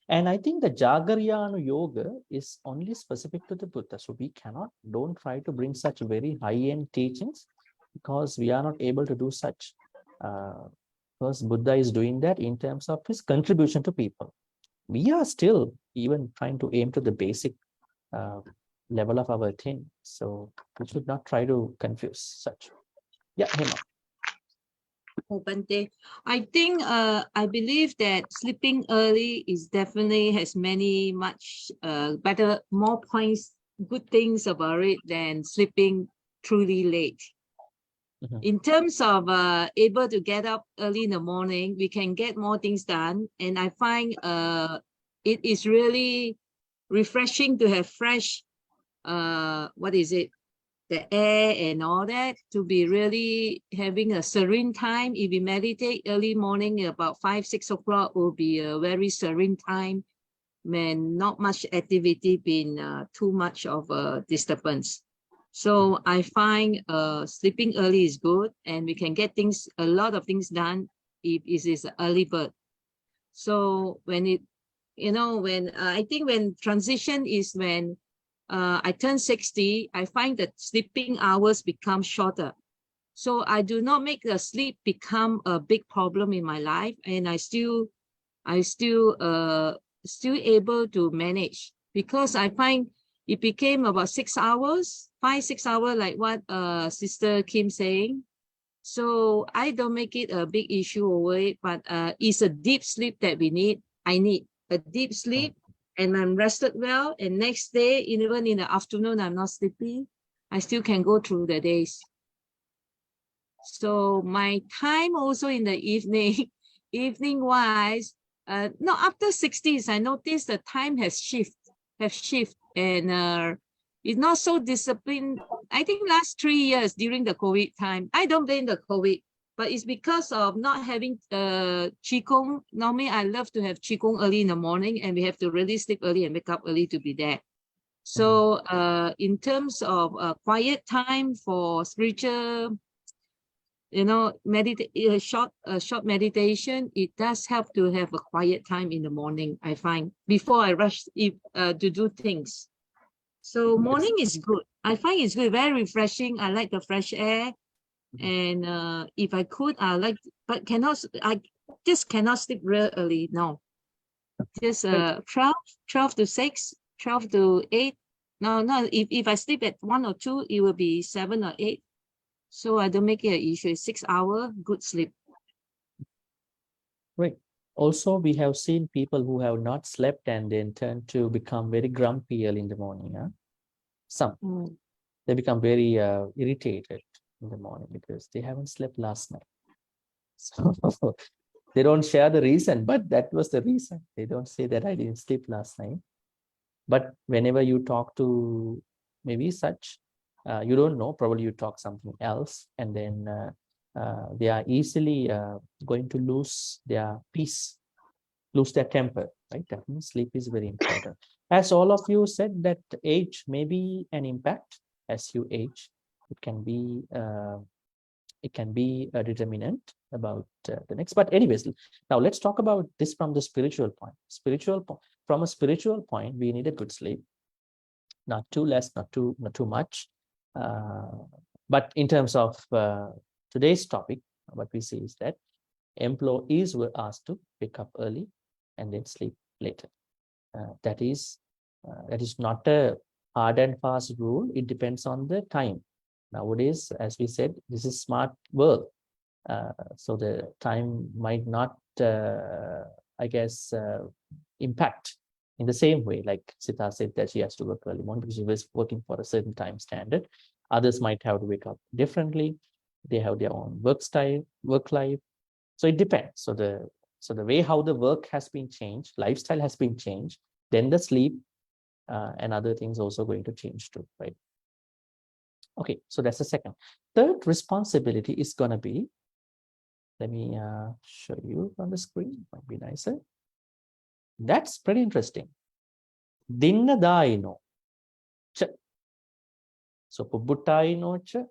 And I think the Jagariyanu Yoga is only specific to the Buddha. So we don't try to bring such very high-end teachings, because we are not able to do such. Because Buddha is doing that in terms of his contribution to people. We are still even trying to aim to the basic level of our thing. So we should not try to confuse such. Yeah, Hema. Oh, Bhante, I think I believe that sleeping early is definitely has much better, more points, good things about it than sleeping truly late. In terms of able to get up early in the morning, we can get more things done. And I find it is really refreshing to have fresh, the air and all that, to be really having a serene time. If we meditate early morning, about 5, 6 o'clock will be a very serene time when not much activity being too much of a disturbance. So I find sleeping early is good, and we can get a lot of things done if it is an early bird. So when it, when I think when transition is when I turn 60, I find that sleeping hours become shorter. So I do not make the sleep become a big problem in my life, and I still able to manage, because I find it became about 6 hours, 5, 6 hours, like what Sister Kim saying. So I don't make it a big issue over it, but it's a deep sleep that we need. I need a deep sleep, and I'm rested well. And next day, even in the afternoon, I'm not sleepy, I still can go through the days. So my time also in the evening, evening wise, no, after 60s, I noticed the time has shifted, and it's not so disciplined. I think last 3 years during the COVID time, I don't blame the COVID, but it's because of not having Qigong. Normally, I love to have Qigong early in the morning, and we have to really sleep early and wake up early to be there. So in terms of quiet time for spiritual, short meditation, it does help to have a quiet time in the morning, I find, before I rush to do things. So morning is good. I find it's good, very refreshing. I like the fresh air. And if I could, but I just cannot sleep real early. No, just 12 to 6, 12 to 8. No, if I sleep at 1 or 2, it will be 7 or 8. So I don't make it an issue. 6 hours, good sleep. Great. Also, we have seen people who have not slept and then tend to become very grumpy early in the morning. Some, they become very irritated in the morning because they haven't slept last night. So they don't share the reason, but that was the reason. They don't say that I didn't sleep last night. But whenever you talk to maybe such, you don't know, probably you talk something else, and then they are easily going to lose their peace, lose their temper, right? That means sleep is very important. As all of you said, that age may be an impact. As you age, it can be a determinant about the next. But anyways, now let's talk about this from the spiritual point. From a spiritual point, we need a good sleep, not too less, not too much. But in terms of today's topic, what we see is that employees were asked to wake up early and then sleep later. That is not a hard and fast rule. It depends on the time. Nowadays, as we said, this is smart world. So the time might not, impact in the same way. Like Sita said that she has to work early morning because she was working for a certain time standard. Others might have to wake up differently. They have their own work style, work life. So it depends. So the way how the work has been changed, lifestyle has been changed, then the sleep and other things also going to change too, right? Okay, so that's the second. Third responsibility is going to be, let me show you on the screen, might be nicer. That's pretty interesting. Dinnadaino cha. So pubbutaino cha,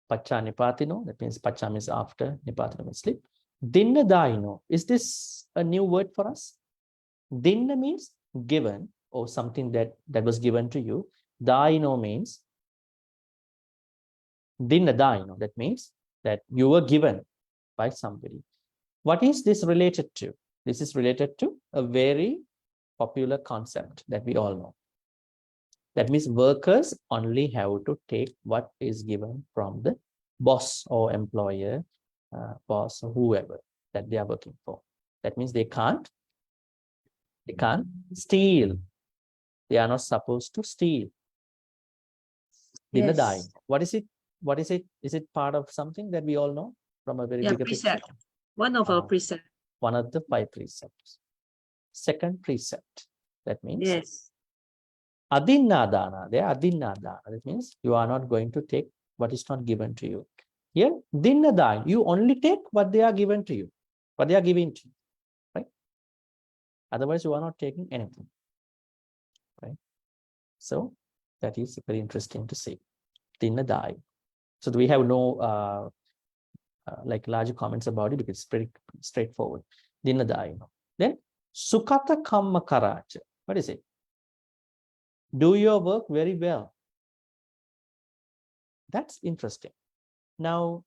pacha nipatino, that means pacha means after, nipatino means sleep. Dinnadaino, is this a new word for us? Dinna means given, or something that was given to you. Daino means Dinnadaino, that means that you were given by somebody. What is this related to? This is related to a very popular concept that we all know. That means workers only have to take what is given from the boss or employer, boss or whoever that they are working for. That means they can't steal. They are not supposed to steal. Yes. What is it? Is it part of something that we all know from a very bigger Precept. picture? One of our precepts. One of the 5 precepts. Second precept. That means Yes. Adinnadana, there adinnadana. That means you are not going to take what is not given to you. Here, dinnadana, you only take what they are given to you, what they are giving to you, right? Otherwise, you are not taking anything, right? So that is very interesting to see. Dinnadai. So we have no like larger comments about it because it's pretty straightforward. Dinnadai. Then sukata kamma karacha. What is it? Do your work very well. That's interesting. Now,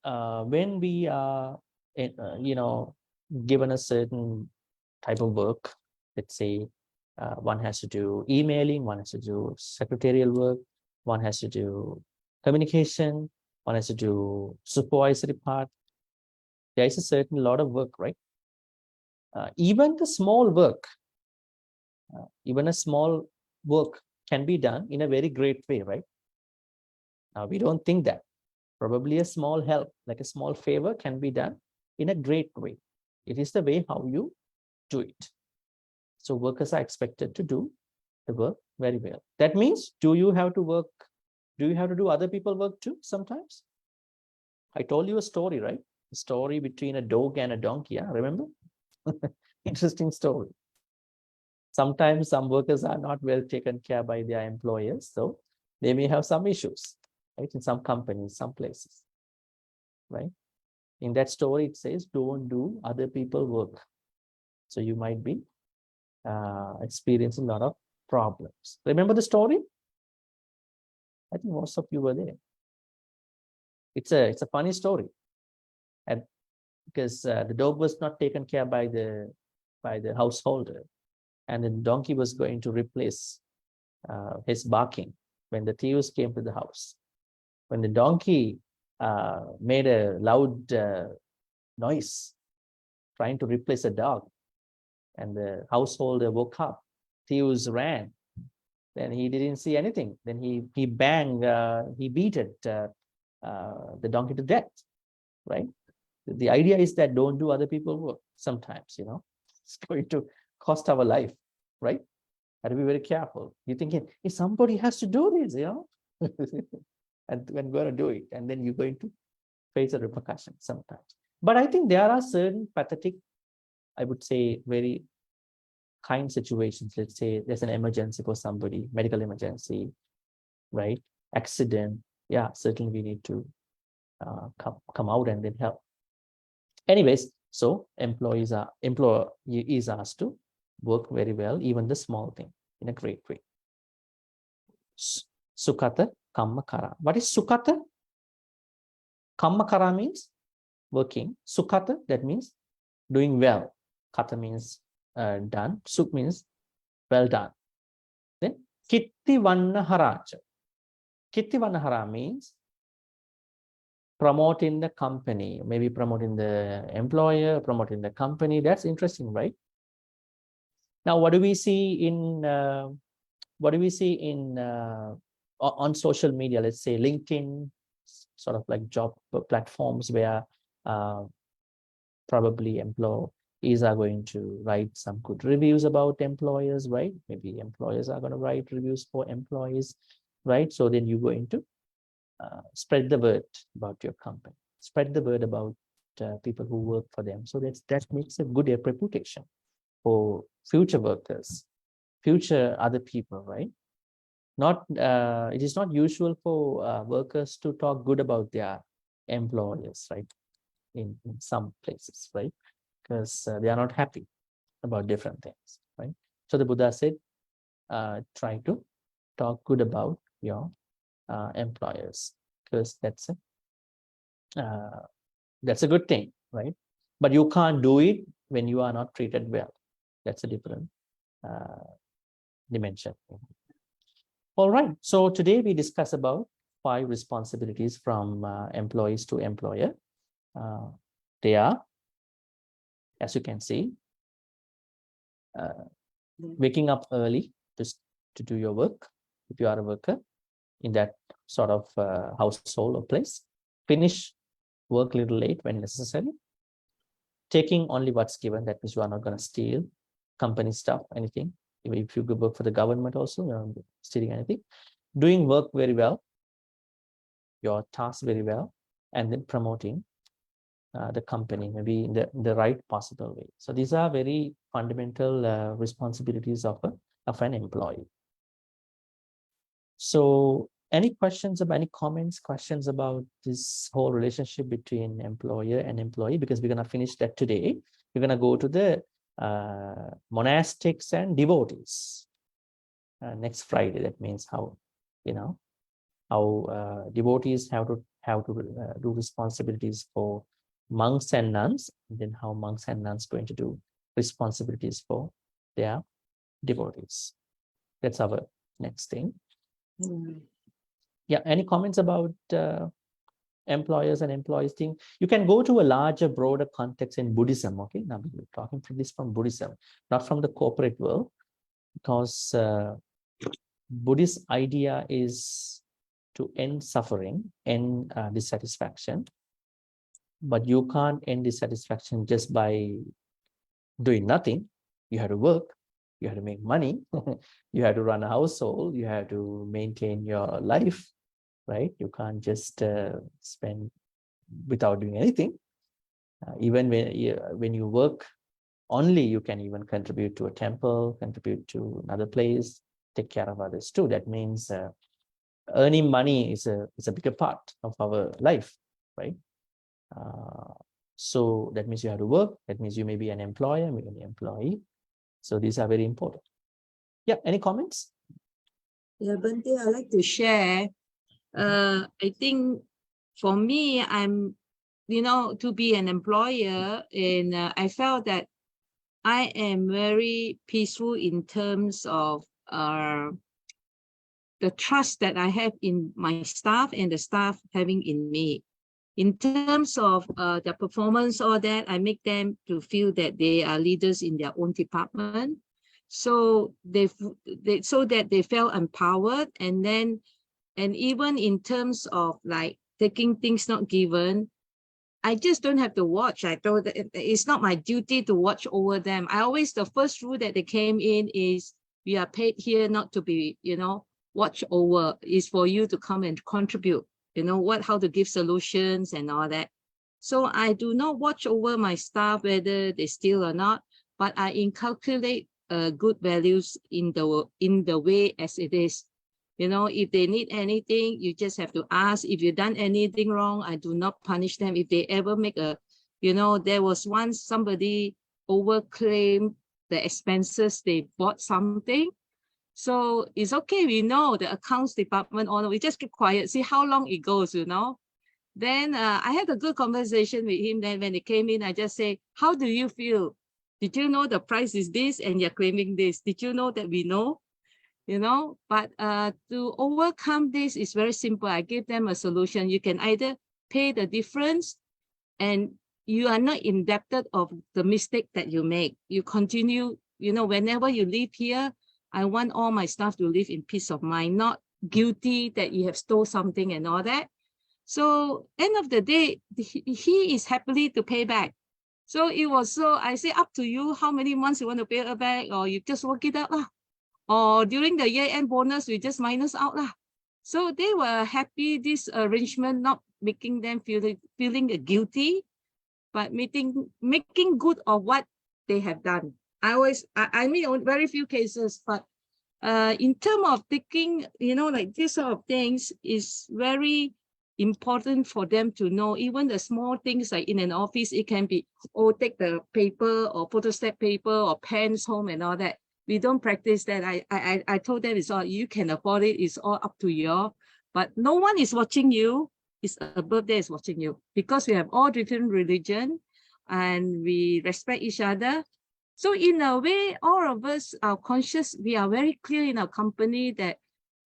when we are, given a certain type of work, let's say one has to do emailing, one has to do secretarial work, one has to do communication, one has to do supervisory part. There is a certain lot of work, right? Even the small work, even a small work can be done in a very great way, right? Now, we don't think that. Probably a small help, like a small favor, can be done in a great way. It is the way how you do it. So workers are expected to do the work very well. That means, do you have to work? Do you have to do other people work too sometimes? I told you a story, right? A story between a dog and a donkey. Yeah, remember? Interesting story. Sometimes some workers are not well taken care by their employers, so they may have some issues, right? In some companies, some places, right? In that story, it says, don't do other people work. So you might be experiencing a lot of problems. Remember the story? I think most of you were there. It's a funny story, and because the dog was not taken care by the householder, and the donkey was going to replace his barking when the thieves came to the house. When the donkey made a loud noise trying to replace a dog, and the householder woke up, thieves ran. Then he didn't see anything. Then he banged, he beat it, the donkey to death, right? The idea is that don't do other people's work sometimes, it's going to cost our life, right? Have to be very careful. You're thinking, if somebody has to do this, and when we're going to do it, and then you're going to face a repercussion sometimes. But I think there are certain pathetic, I would say, very kind situations. Let's say there's an emergency for somebody, medical emergency, right? Accident. Yeah, certainly we need to come out and then help. Anyways, so employee is asked to work very well, even the small thing, in a great way. Sukata kamma kara. What is sukata? Kamma kara means working. Sukata, that means doing well. Kata means done. Suk means well done. Then kitti vanna haracha. Kitti vanna hara means promoting the company, maybe promoting the employer, promoting the company. That's interesting, right? Now, what do we see in on social media? Let's say LinkedIn, sort of like job platforms where probably employees are going to write some good reviews about employers, right? Maybe employers are going to write reviews for employees, right? So then you're going to spread the word about your company, spread the word about people who work for them. So that makes a good reputation for future workers, future other people, right? It is not usual for workers to talk good about their employers, right? In some places, right? Because they are not happy about different things, right? So the Buddha said, try to talk good about your employers, because that's a good thing, right? But you can't do it when you are not treated well. That's a different dimension. All right. So today we discuss about 5 responsibilities from employees to employer. They are, as you can see, waking up early to do your work, if you are a worker in that sort of household or place. Finish work a little late when necessary. Taking only what's given, that means you are not going to steal company stuff, anything. Even if you work for the government also, you're not stealing anything. Doing work very well, your task very well, and then promoting the company, maybe in the right possible way. So these are very fundamental responsibilities of an employee. So any questions about, any comments, questions about this whole relationship between employer and employee? Because we're going to finish that today. We're going to go to the monastics and devotees next Friday. That means how, how devotees have to do responsibilities for monks and nuns, and then how monks and nuns going to do responsibilities for their devotees. That's our next thing. Yeah, any comments about employers and employees thing? You can go to a larger, broader context in Buddhism. Okay, now we're talking from Buddhism, not from the corporate world, because Buddhist idea is to end suffering, end dissatisfaction. But you can't end dissatisfaction just by doing nothing. You have to work, you have to make money, you have to run a household, you have to maintain your life, right? You can't just spend without doing anything. Even when you work only, you can even contribute to a temple, contribute to another place, take care of others too. That means earning money is a bigger part of our life, right? So that means you have to work. That means you may be an employer, maybe an employee. So these are very important. Yeah, any comments? Yeah, Bhante, I'd like to share. I think for me, I'm, to be an employer, and I felt that I am very peaceful in terms of the trust that I have in my staff and the staff having in me. In terms of the performance, all that, I make them to feel that they are leaders in their own department. So so that they felt empowered, and even in terms of like taking things not given, I just don't have to watch. I told that it's not my duty to watch over them. The first rule that they came in is, we are paid here not to be, watch over. Is for you to come and contribute, how to give solutions and all that. So I do not watch over my staff, whether they steal or not, but I inculcate good values in the way as it is. If they need anything, you just have to ask. If you've done anything wrong, I do not punish them. If they ever make there was once somebody overclaimed the expenses, they bought something. So it's okay. We know the accounts department, we just keep quiet, see how long it goes, Then I had a good conversation with him. Then when he came in, I just say, how do you feel? Did you know the price is this and you're claiming this? Did you know that we know? But to overcome this is very simple. I gave them a solution. You can either pay the difference, and you are not indebted of the mistake that you make. You continue, whenever you leave here, I want all my staff to live in peace of mind, not guilty that you have stole something and all that. So end of the day, he is happily to pay back. So it was I say, up to you how many months you want to pay it back, or you just work it out lah. Or during the year-end bonus, we just minus out lah. So they were happy, this arrangement, not making them feeling guilty, but making good of what they have done. I mean, very few cases, but in terms of taking, like this sort of things is very important for them to know. Even the small things like in an office, it can be, take the paper or photostat paper or pens home and all that. We don't practice that. I told them it's all, you can afford it. It's all up to you. But no one is watching you. It's above there is watching you, because we have all different religion and we respect each other. So in a way, all of us are conscious. We are very clear in our company that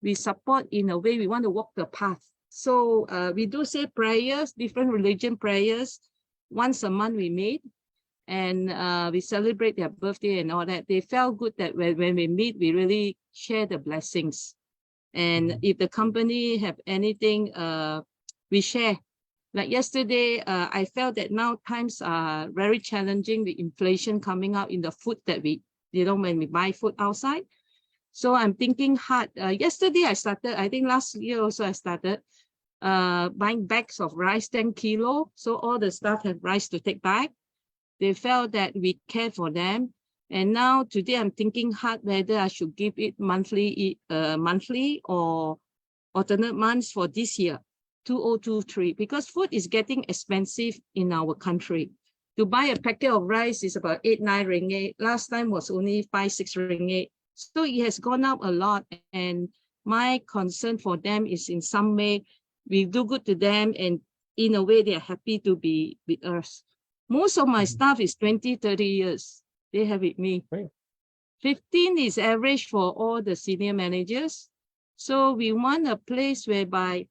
we support in a way we want to walk the path. So we do say prayers, different religion prayers. Once a month we meet. And we celebrate their birthday and all that. They felt good that when we meet, we really share the blessings. And if the company have anything, we share. Like yesterday, I felt that now times are very challenging with inflation coming out in the food that we when we buy food outside. So I'm thinking hard. Yesterday I started, I think last year also I started buying bags of rice, 10 kilo. So all the staff have rice to take back. They felt that we care for them. And now today I'm thinking hard whether I should give it monthly or alternate months for this year, 2023, because food is getting expensive in our country. To buy a packet of rice is about 8-9 ringgit. Last time was only 5-6 ringgit. So it has gone up a lot. And my concern for them is in some way, we do good to them and in a way they are happy to be with us. Most of my staff is 20, 30 years. They have with me. Right. 15 is average for all the senior managers. So we want a place whereby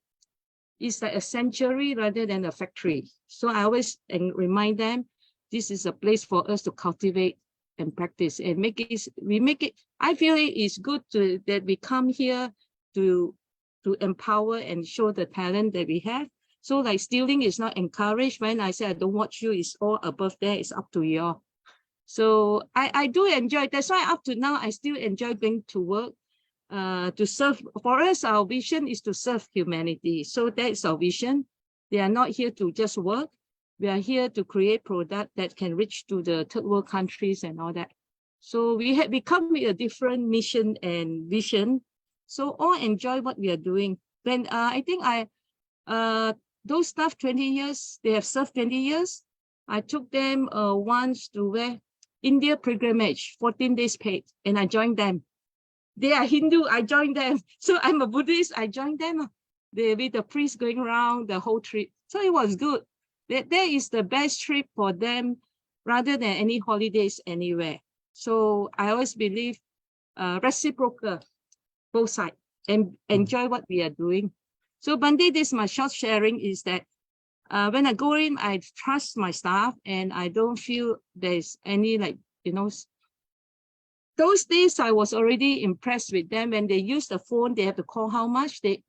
it's like a sanctuary rather than a factory. So I always remind them, this is a place for us to cultivate and practice and make it. I feel it is good that we come here to empower and show the talent that we have. So like stealing is not encouraged. When I say I don't watch you, it's all above there. It's up to you. So I do enjoy. That's why up to now I still enjoy going to work. To serve. For us, our vision is to serve humanity. So that's our vision. They are not here to just work. We are here to create product that can reach to the third world countries and all that. So we have become with a different mission and vision. So all enjoy what we are doing. When I think those staff 20 years, they have served 20 years. I took them once to where India pilgrimage, 14 days paid, and I joined them. They are Hindu, I joined them. So I'm a Buddhist, I joined them. They with the priest going around the whole trip. So it was good. That is the best trip for them rather than any holidays anywhere. So I always believe reciprocal, both sides, and enjoy what we are doing. So Bhante, this my short sharing is that when I go in, I trust my staff and I don't feel there's any those days I was already impressed with them. When they use the phone, they have to call how much. They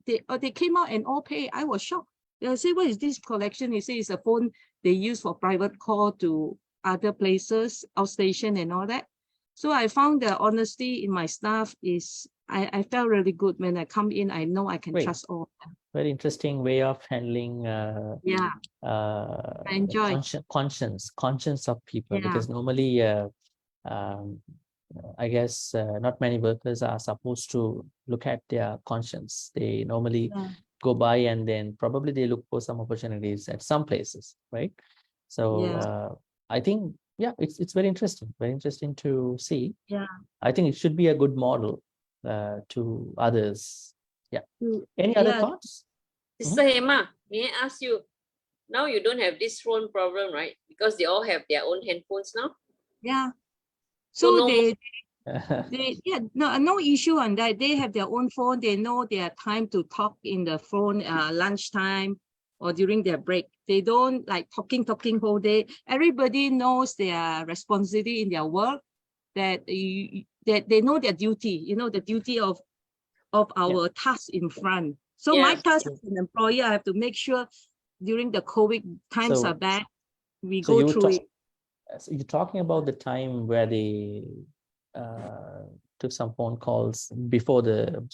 came out and all pay. I was shocked. They say, what is this collection? He says it's a phone they use for private call to other places, outstation and all that. So I found the honesty in my staff is, I felt really good when I come in. I know I can trust all. Very interesting way of handling I enjoy conscience of people, because normally I guess not many workers are supposed to look at their conscience. They normally go by and then probably they look for some opportunities at some places, right? So I think, it's very interesting to see. I think it should be a good model to others. Any other thoughts? Sister Hema, may I ask you, now you don't have this phone problem, right? Because they all have their own handphones now. So no no issue on that. They have their own phone. They know their time to talk in the phone, lunchtime or during their break. They don't like talking whole day. Everybody knows their responsibility in their work, that they know their duty, the duty of our task in front. So my task as an employer, I have to make sure during the COVID times are bad, we go through it. So you're talking about the time where they took some phone calls before the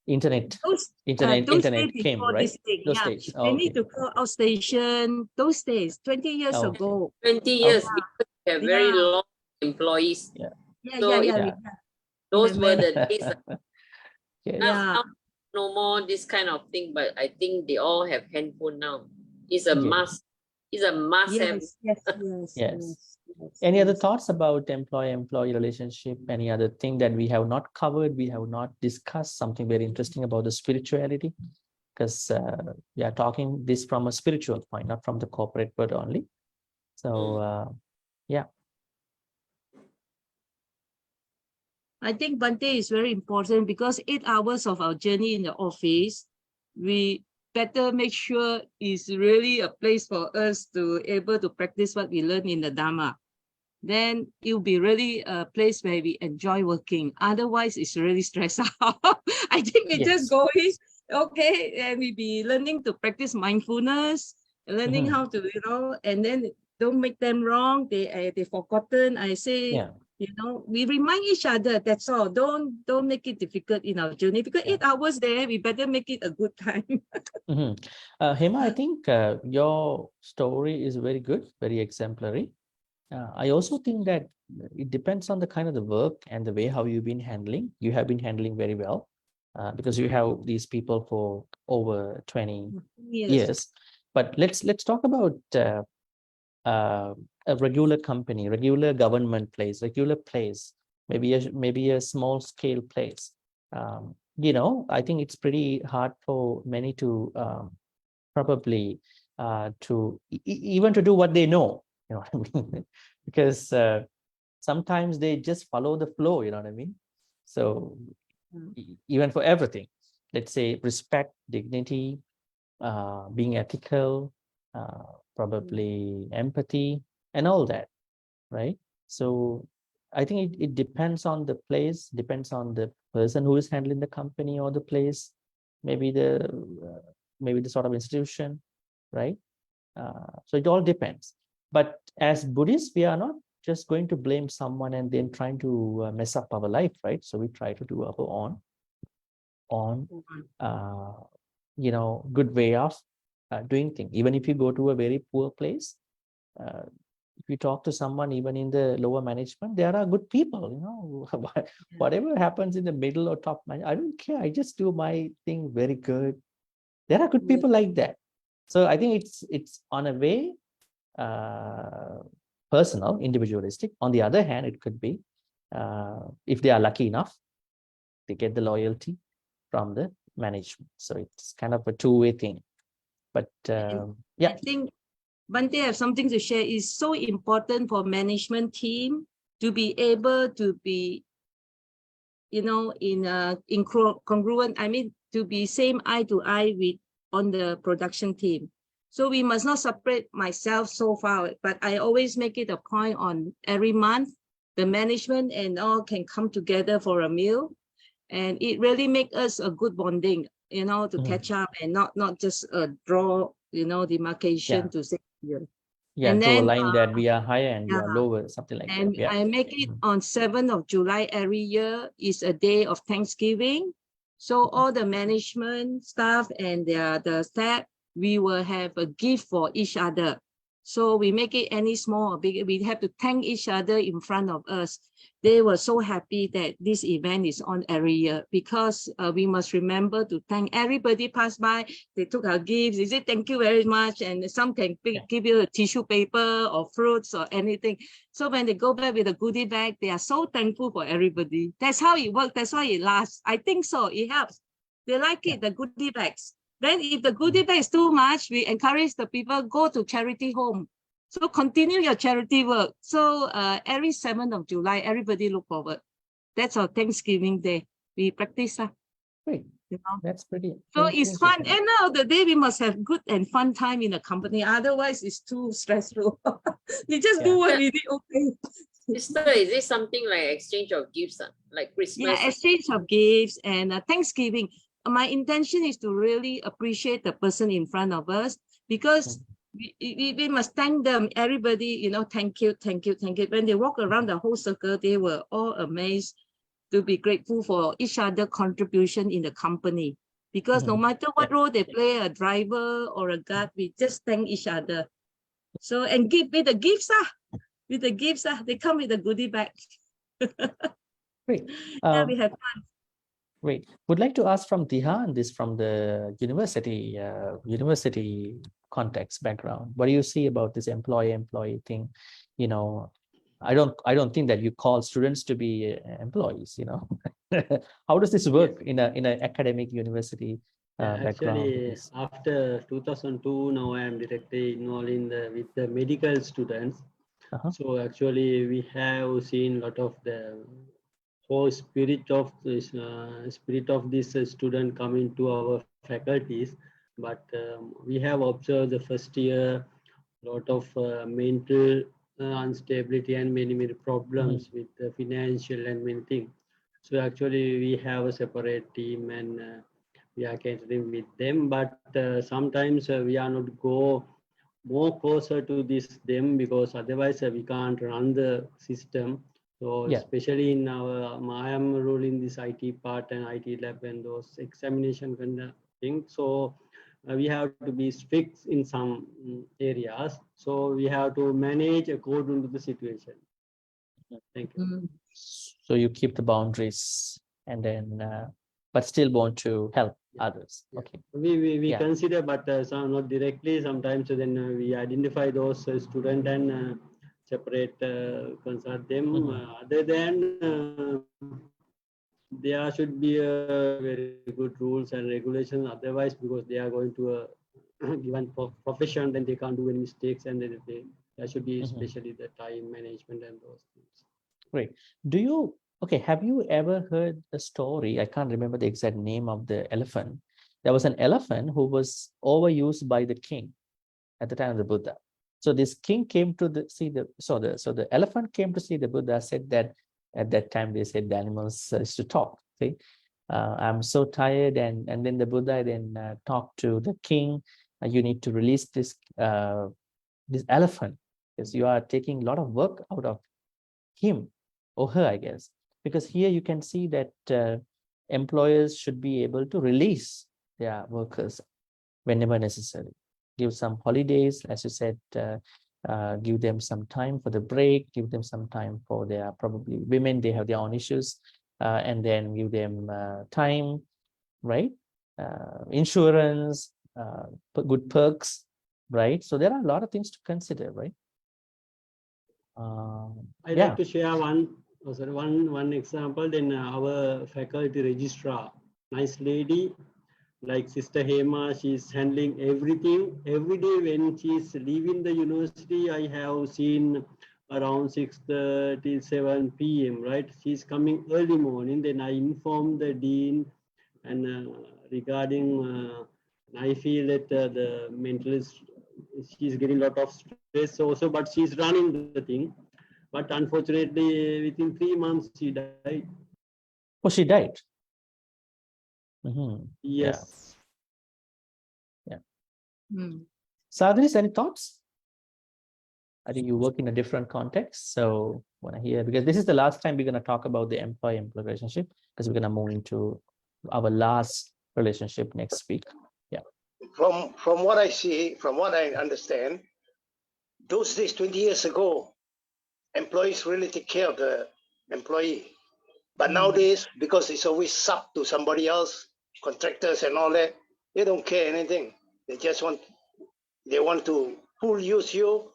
internet came, right? Those days. They need to call outstation. Those days, 20 years ago. 20 years, because they have very long employees. Those were the days. Now, no more this kind of thing, but I think they all have handphone now. It's a must. It's a must have. Yes. Any other thoughts about employee-employee relationship? Any other thing that we have not covered, we have not discussed? Something very interesting about the spirituality, because we are talking this from a spiritual point, not from the corporate world only. So I think Bhante is very important, because 8 hours of our journey in the office, we better make sure it's really a place for us to able to practice what we learn in the Dharma. Then it'll be really a place where we enjoy working. Otherwise, it's really stressed out. I think we just go in, and we be learning to practice mindfulness, learning how to, and then don't make them wrong. They forgotten. I say, We remind each other, that's all. Don't make it difficult in our journey, because 8 hours there, we better make it a good time. Hema, I think your story is very good, very exemplary. I also think that it depends on the kind of the work and the way how you've been handling. You have been handling very well because you have these people for over 20 years. But let's talk about a regular company, regular government place, regular place, maybe a small scale place. I think it's pretty hard for many to probably even to do what they know. You know what I mean? Because sometimes they just follow the flow. You know what I mean? So even for everything, let's say respect, dignity, being ethical, probably empathy, and all that, right? So I think it depends on the place, depends on the person who is handling the company or the place, maybe the sort of institution, right? So it all depends. But as Buddhists, we are not just going to blame someone and then trying to mess up our life, right? So we try to do our own good way of doing things. Even if you go to a very poor place, if you talk to someone even in the lower management, there are good people. Whatever happens in the middle or top management, I don't care. I just do my thing very good. There are good people like that. So I think it's on a way personal, individualistic. On the other hand, it could be if they are lucky enough, they get the loyalty from the management. So it's kind of a two-way thing. But I think Bhante have something to share. It's so important for management team to be able to be, in congruent. I mean, to be same eye to eye with on the production team. So we must not separate myself so far, but I always make it a point on every month, the management and all can come together for a meal. And it really makes us a good bonding, to catch up and not just a draw, demarcation to say. And then, to align that we are higher and you are lower, something like and that. I make it on 7th of July every year is a day of Thanksgiving. So all the management staff and the staff, we will have a gift for each other. So we make it any small or big, we have to thank each other in front of us. They were so happy that this event is on every year because we must remember to thank everybody passed by. They took our gifts. They said, thank you very much. And some can give you a tissue paper or fruits or anything. So when they go back with a goodie bag, they are so thankful for everybody. That's how it works. That's why it lasts. I think so. It helps. They like it, the goodie bags. Then if the goodie bag is too much, we encourage the people go to charity home. So continue your charity work. So every 7th of July, everybody look forward. That's our Thanksgiving Day. We practice that. Great. That's pretty. So it's fun. End of the day, we must have good and fun time in the company. Otherwise, it's too stressful. We just do what we did. Okay. Sister, is it something like exchange of gifts, like Christmas? Yeah, exchange of gifts and Thanksgiving. My intention is to really appreciate the person in front of us because we must thank them. Everybody, thank you, thank you, thank you. When they walk around the whole circle, they were all amazed to be grateful for each other contribution in the company. Because no matter what role they play, a driver or a guard, we just thank each other. So, and give with the gifts, they come with a goodie bag. Great. Yeah, we have fun. Great. Would like to ask from Diha and this from the university context background. What do you see about this employee thing? I don't think that you call students to be employees. How does this work in an academic university background? Actually, after 2002, now I am directly involved with the medical students. So actually, we have seen a lot of the whole spirit of this student coming to our faculties. But we have observed the first year a lot of mental instability and many problems with the financial and many things. So actually, we have a separate team and we are catering with them. But sometimes we are not go more closer to them because otherwise we can't run the system. So Yeah. especially in I am ruling this IT part and IT lab and those examination kind of thing. So we have to be strict in some areas. So we have to manage according to the situation. Thank you. Mm. So you keep the boundaries and then, but still want to help others. Yeah. Okay. We Yeah. consider, but some not directly. Sometimes then we identify those student and separate consult them. Other than there should be a very good rules and regulations. Otherwise, because they are going to a given profession, then they can't do any mistakes, and then there should be especially the time management and those things. Great. Have you ever heard the story? I can't remember the exact name of the elephant. There was an elephant who was overused by the king at the time of the Buddha. So this king came to the elephant came to see the Buddha, said that at that time they said the animals used to talk. See, I'm so tired, and then the Buddha then talked to the king. You need to release this elephant because you are taking a lot of work out of him or her, I guess, because here you can see that employers should be able to release their workers whenever necessary. Give some holidays, as you said, give them some time for the break, give them some time for their, probably women, they have their own issues, and then give them time, right? Insurance, good perks, right? So there are a lot of things to consider, right? I'd like to share one example. Then our faculty registrar, nice lady, like Sister Hema, she's handling everything. Every day when she's leaving the university, I have seen around 6:30, 7 p.m. Right? She's coming early morning. Then I inform the dean, and regarding, I feel that the mentalist, she's getting a lot of stress also, but she's running the thing. But unfortunately, within 3 months, she died. Oh, she died. Yes. Yeah. Mm. Sadhris, any thoughts? I think you work in a different context, so want to hear, because this is the last time we're going to talk about the employee-employee relationship, because we're going to move into our last relationship next week. Yeah. From what I see, from what I understand, those days 20 years ago, employees really take care of the employee. But nowadays, because it's always sub to somebody else, contractors and all that, they don't care anything. They just want to full use you.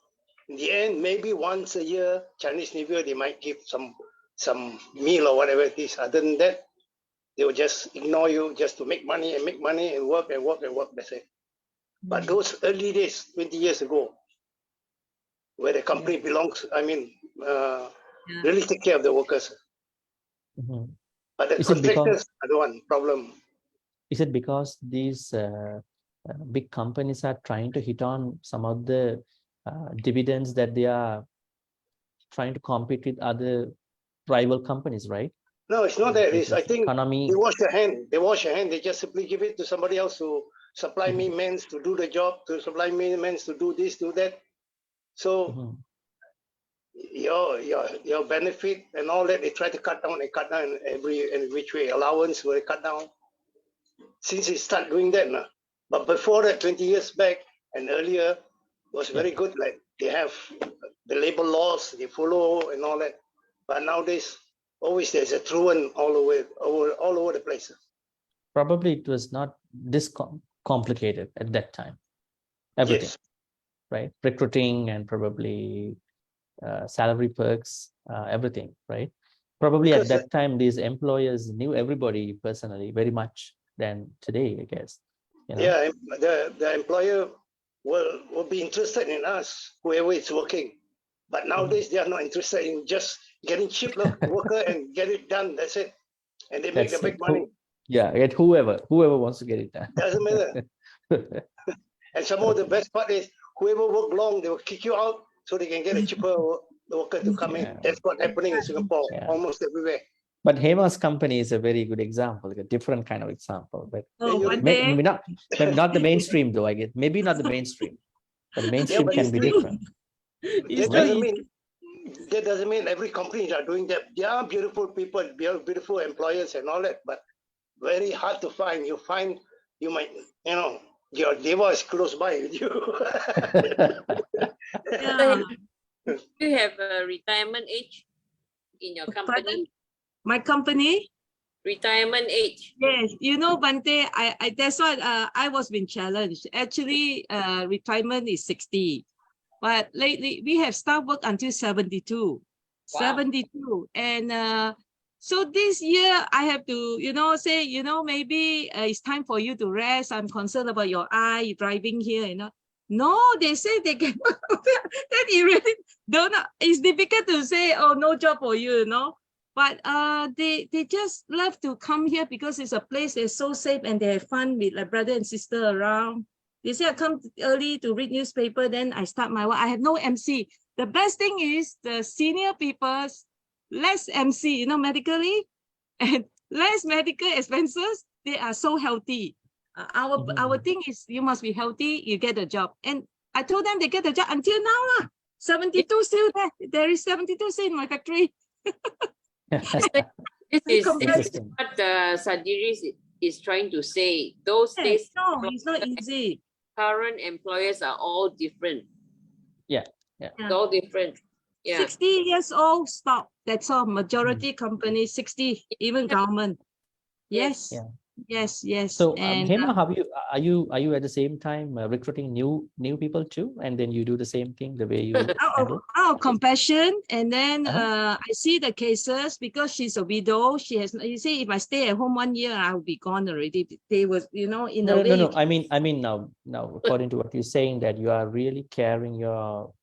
In the end, maybe once a year, Chinese New Year, they might give some meal or whatever it is. Other than that, they will just ignore you just to make money and work and work and work. That's it. But those early days, 20 years ago, where the company belongs, really take care of the workers. But the contractors are the one problem. Is it because these big companies are trying to hit on some of the dividends that they are trying to compete with other rival companies, right? No, it's not that. It's, I think economy. They wash their hand. They just simply give it to somebody else to supply me men to do the job, to supply me men to do this, do that. So your benefit and all that, they try to cut down in every which way. Allowance will cut down. Since they start doing that now. But before that, 20 years back and earlier, was very good. Like they have the labor laws, they follow and all that. But nowadays, always there's a truant all over the place. Probably it was not this complicated at that time. Everything, right? Recruiting and probably salary perks, everything, right? Probably because at that time, these employers knew everybody personally very much than today, I guess. You know? Yeah, the employer will be interested in us, whoever is working. But nowadays, they are not interested in just getting cheap worker and get it done. That's it. And they make the big money. Get whoever wants to get it done. Doesn't matter. And some of the best part is whoever work long, they will kick you out so they can get a cheaper worker to come in. That's what's happening in Singapore, almost everywhere. But Hema's company is a very good example, a different kind of example. But maybe not the mainstream, though, I guess. Maybe not the mainstream. But the mainstream can be different. That doesn't mean that doesn't mean every company are doing that. There are beautiful people, beautiful employers and all that, but very hard to find. You find, you might, your deva is close by with you. Yeah. Do you have a retirement age in your Pardon? company? My company? Retirement age. Yes, Bhante, I that's why I was being challenged. Actually, retirement is 60, but lately we have staff work until 72. Wow. 72. And so this year I have to, say, maybe it's time for you to rest. I'm concerned about your eye driving here, No, they say they can. Then you really don't know. It's difficult to say, oh, no job for you, But they just love to come here because it's a place that's so safe and they have fun with like brother and sister around. They say I come early to read newspaper, then I start my work. I have no MC. The best thing is the senior people, less MC, medically, and less medical expenses. They are so healthy. Our thing is you must be healthy, you get a job. And I told them they get a job until now. 72 still there. There is 72 still in my factory. This is Interesting. what Sadiri is trying to say. Those days, No, it's not easy. current employers are all different. Yeah. It's all different. Yeah. 60 years old, stop. That's all. Majority company, 60, even government. Yes. Yeah. Yes. So And Hema, are you at the same time recruiting new people too, and then you do the same thing the way you handle? out of compassion, and then Uh-huh. I see the cases because she's a widow. She has, you see, if I stay at home 1 year, I will be gone already. They was, in a way. No. I mean now according to what you're saying, that you are really caring your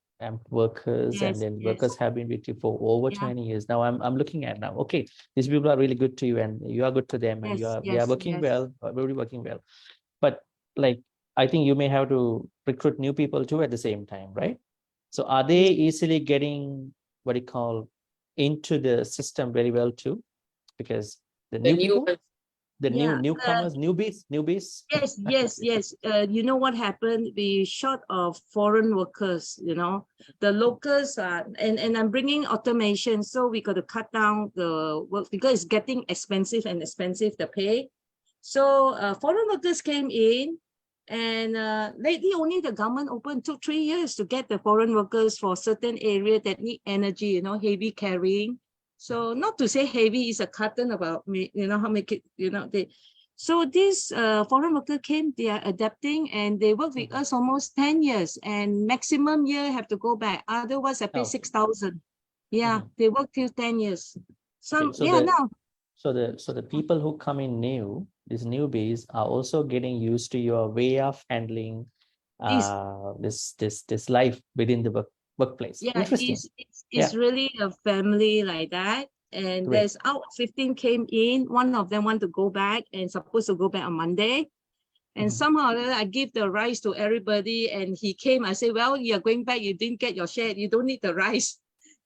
workers, Yes, and then yes. workers have been with you for over Yeah. 20 years. Now I'm looking at now, okay, these people are really good to you and you are good to them, and they are working well, really working well. But like, I think you may have to recruit new people too at the same time, right? So are they easily getting what you call into the system very well too? Because the new people, ones. the Yeah, newcomers, newbies. Yes. You know what happened? We short of foreign workers, the locals are, and I'm bringing automation. So we got to cut down the work because it's getting expensive the pay. So foreign workers came in, and lately only the government opened, took 3 years to get the foreign workers for certain area that need energy, heavy carrying. So not to say heavy is a carton about me, how make it, so this foreign worker came, they are adapting and they work with us almost 10 years, and maximum year have to go back. Otherwise I pay 6,000. Yeah, they work till 10 years. Some, now. So the people who come in new, these newbies, are also getting used to your way of handling this life within the workplace. Yeah, Interesting. it's really a family like that. And Great. there's 15 came in. One of them want to go back and supposed to go back on Monday. And somehow I give the rice to everybody. And he came. I said, well, you're going back. You didn't get your share. You don't need the rice.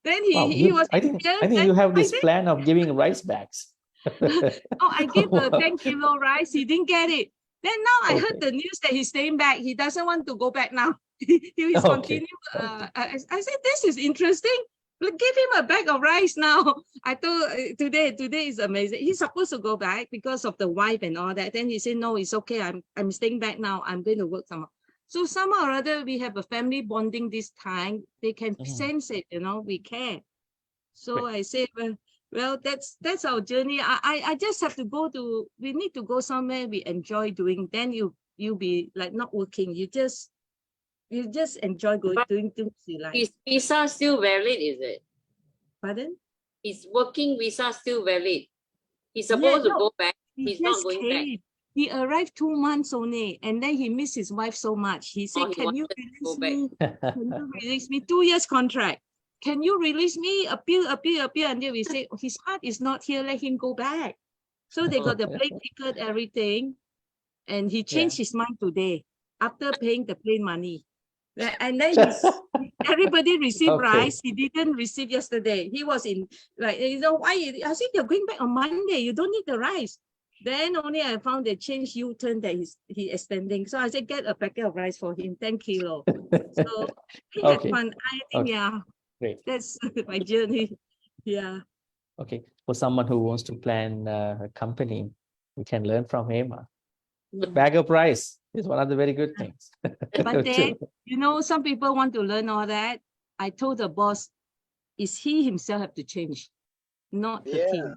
Then he was. I think you have this plan of giving rice bags. I give the 10 kilo rice. He didn't get it. Then now I heard the news that he's staying back. He doesn't want to go back now. He will continue. I said, this is interesting. Give him a bag of rice now. I thought today is amazing. He's supposed to go back because of the wife and all that. Then he said, no, it's okay. I'm staying back now. I'm going to work somehow. So somehow or other, we have a family bonding this time. They can sense it, we care. So I said, well, that's our journey. I just have to we need to go somewhere we enjoy doing. Then you'll be like not working. You just enjoy doing things you like. Is visa still valid, is it? Pardon? Is working visa still valid? He's supposed to go back. He's not going back. He arrived 2 months only, and then he missed his wife so much. He said, can you release me? Can you release me? 2 years contract. Can you release me? Appeal. Until we say, his heart is not here, let him go back. So they got the plane ticket, everything. And he changed his mind today after paying the plane money. And then everybody received rice. He didn't receive yesterday. He was in why? I said, you're going back on Monday. You don't need the rice. Then only I found the change U-turn that he extending. So I said, get a packet of rice for him, 10 kilo. So he had fun. I think, Great. That's my journey. Yeah. Okay. For someone who wants to plan a company, we can learn from Hema. Mm. Bag of rice is one of the very good things. But then, too. you know, some people want to learn all that. I told the boss, is he himself have to change, not the Yeah. team.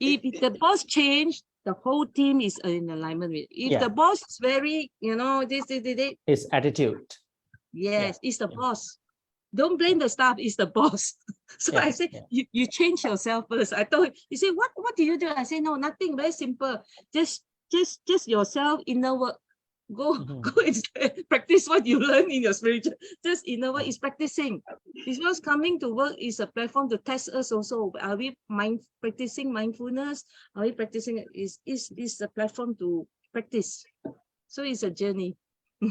If the boss changed, the whole team is in alignment with. If Yeah. the boss is very, you know, this, His attitude. yes, it's the yeah. boss. Don't blame the staff, it's the boss. So Yeah, I say, yeah. you change yourself first. I told him, he said, what do you do? I say, no, nothing, very simple. Just yourself, inner work. Go, Mhm. go and practice what you learn in your spiritual. Just inner work is practicing. Because coming to work is a platform to test us also. Are we practicing mindfulness? Are we practicing? Is a platform to practice. So it's a journey.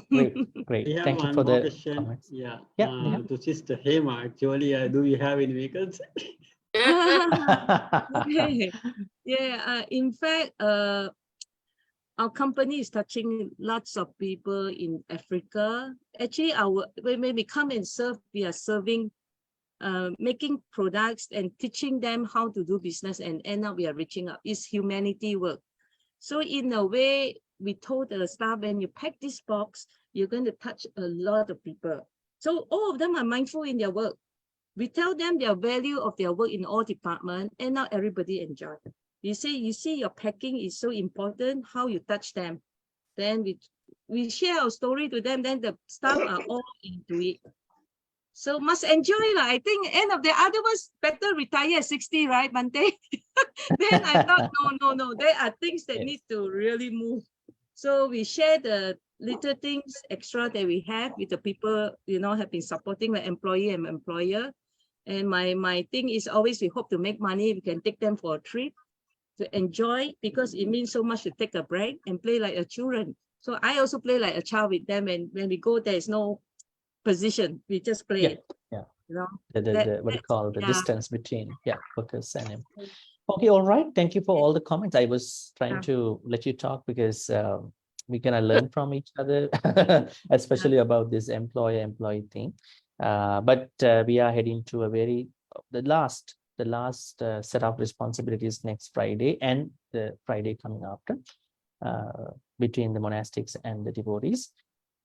Great, great. We have Thank you one for more the question. comments. Yeah. Yeah, Neha. To Sister Hema, actually, do you have any vehicles? Okay. Yeah, in fact, our company is touching lots of people in Africa. Actually, when we come and serve, we are serving, making products and teaching them how to do business, and end up we are reaching out. It's humanity work. So in a way, we told the staff, when you pack this box, you're going to touch a lot of people. So all of them are mindful in their work. We tell them their value of their work in all departments, and now everybody enjoy. You see, your packing is so important, how you touch them. Then we share our story to them, then the staff are all into it. So must enjoy. I think end of the other ones better retire at 60, right, Bhante? Then I thought, no. There are things that Yes. need to really move. So we share the little things extra that we have with the people, you know, have been supporting the employee and employer. And my thing is always, we hope to make money. We can take them for a trip to enjoy, because it means so much to take a break and play like a children. So I also play like a child with them. And when we go, there is no position. We just play. Yeah. You know, The what do you call the yeah. distance between workers and him. Okay, all right. Thank you for all the comments. I was trying to let you talk because we're gonna learn from each other, especially about this employee thing. But we are heading to the last set of responsibilities next Friday and the Friday coming after, between the monastics and the devotees.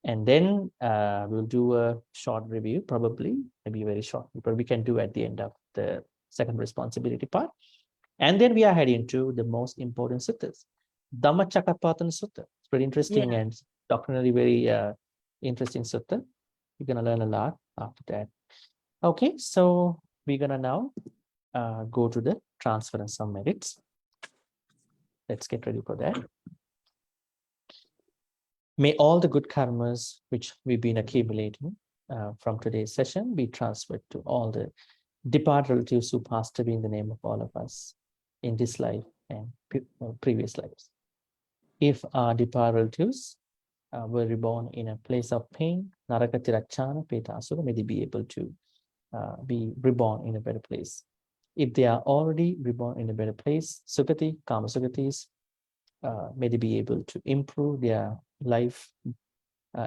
And then we'll do a short review, probably, maybe very short, but we can do at the end of the second responsibility part. And then we are heading to the most important suttas. Dhammacakkappavattana Sutta. It's pretty interesting and doctrinally very interesting sutta. You're going to learn a lot after that. Okay, so we're going to now go to the transference of merits. Let's get ready for that. May all the good karmas which we've been accumulating from today's session be transferred to all the departed relatives who passed away in the name of all of us in this life and previous lives. If our departed relatives were reborn in a place of pain, Naraka Ti-Ratana, Petasura, may they be able to be reborn in a better place. If they are already reborn in a better place, Sukati, Kama Sukatis, may they be able to improve their life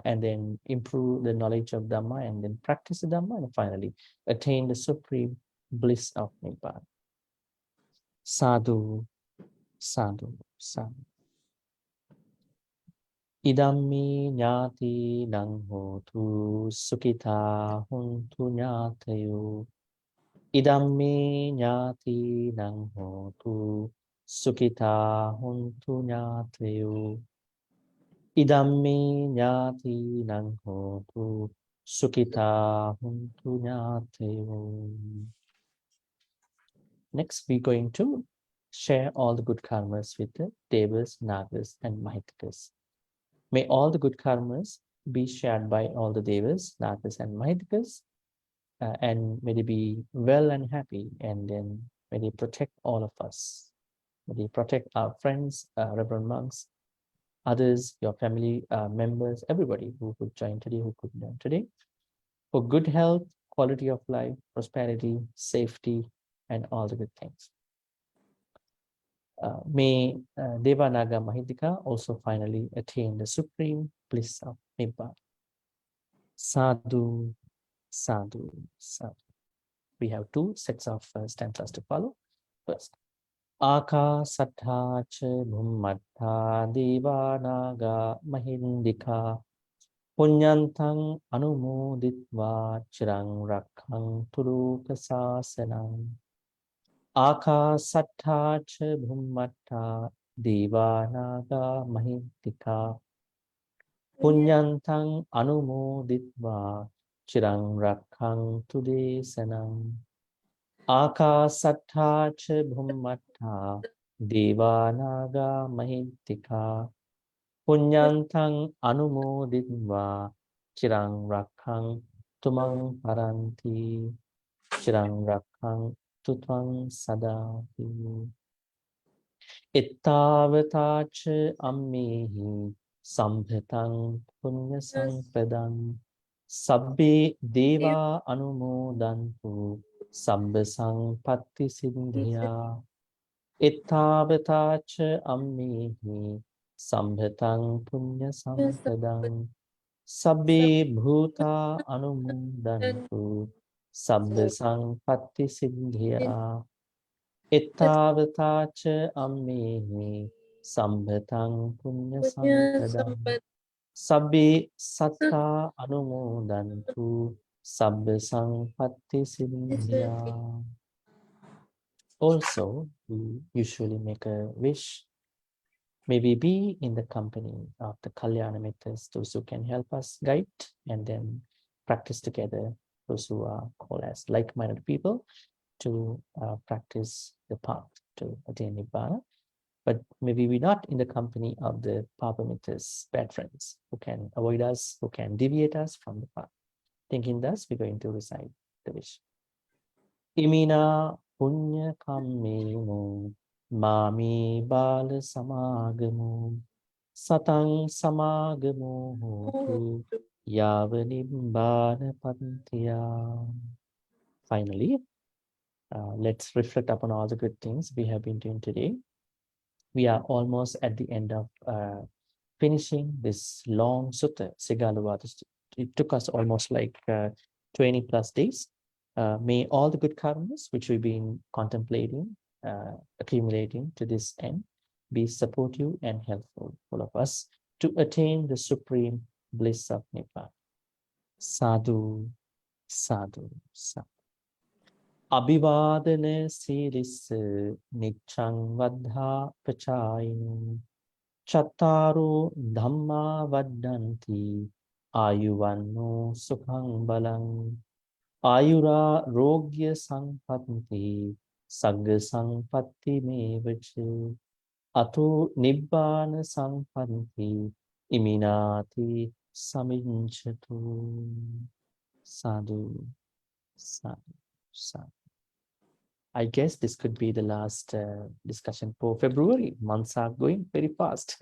and then improve the knowledge of Dhamma and then practice the Dhamma and finally attain the supreme bliss of Nibbana. Sadhu, sadhu, sadhu. Idammi ñāti naṁ hotu sukhita huntu ñātayo. Idammi ñāti naṁ hotu sukhita huntu ñātayo. Idammi ñāti naṁ hotu sukhita huntu ñātayo. Next, we're going to share all the good karmas with the Devas, Nagas, and Mahitikas. May all the good karmas be shared by all the Devas, Nagas, and Mahitikas, and may they be well and happy, and then may they protect all of us. May they protect our friends, Reverend monks, others, your family members, everybody who could join today, who could learn today, for good health, quality of life, prosperity, safety, and all the good things. May Deva Naga Mahitika also finally attain the supreme bliss of Nibbana. Sadhu, sadhu, sadhu. We have two sets of stanzas to follow. First, Aka Sattha Cha Bhummattha Devanaga Mahindika Punyantang Anumoditva Chirang Rakhang Turuka Sasanam. Aka Sattha Cha Bhummattha Devanaga Mahindika Punyantang Anumoditva Chirang Rakhang Tudesanam. Aka Sattha Cha Bhummattha Devanaga Mahindika Punyantang Anumoditva Chirang Rakhang Tumang Paranti Chirang Rakhang Tutwang Sadati Ittavatacha Ammehi Sambhatang Punya Sampadam Sabbe Deva Anumodantu Sabba Sangpatti Sindhya Ittavatacha Ammehi Sambhatang Punya Sampadam Sabbe Bhuta Anumodantu Sabba Sangpatti Sindhya Ittavatacha Ammehi Sambhatang Punya Sampadam Sabbe Satta Anumodantu Sabba Sangpatti Sindhya. Also, we usually make a wish. May we be in the company of the Kalyana Mittas, those who can help us guide and then practice together, those who are called as like-minded people to practice the path to attain Nibbana. But maybe we're not in the company of the Papamittas, bad friends, who can avoid us, who can deviate us from the path. Thinking thus, we're going to recite the wish. Imina punya kammenu mami bala samagamu satang samagamu hotu yava nibbana pantiya. Finally, let's reflect upon all the good things we have been doing today. We are almost at the end of finishing this long sutta, Sigalovada Sutta. It took us almost like 20 plus days. May all the good karmas which we've been contemplating, accumulating to this end, be supportive and helpful for all of us to attain the supreme bliss of Nibbana. Sadhu, sadhu, sadhu. Abhivadana Siris Nichang Vadha Pachayinu Chattaru Dhamma Vaddanti Ayuvanno Sukhang Balang Ayura Rogya Sampatti Sagga Sampatti Mevachi Atu Nibbana Sampatti Iminati Saminchatu. Sadhu, sadhu, sadhu. I guess this could be the last discussion for February. Months are going very fast.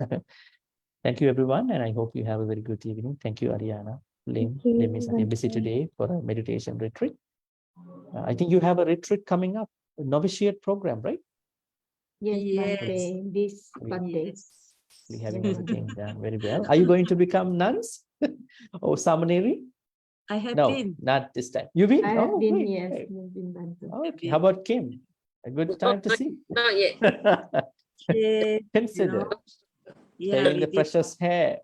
Thank you, everyone, and I hope you have a very good evening. Thank you, Ariana. Lim is busy today for a meditation retreat. I think you have a retreat coming up, a novitiate program, right? Yes, Yes. Bhante, this Bhante. We're having everything done very well. Are you going to become nuns or samaneri? I have No, been. not this time. You've been? I have been, great, yes, great. you've been Bhante. Okay. How about Kim? A good time to see. Not yet. Yeah, Consider yeah, selling we the did. precious hair.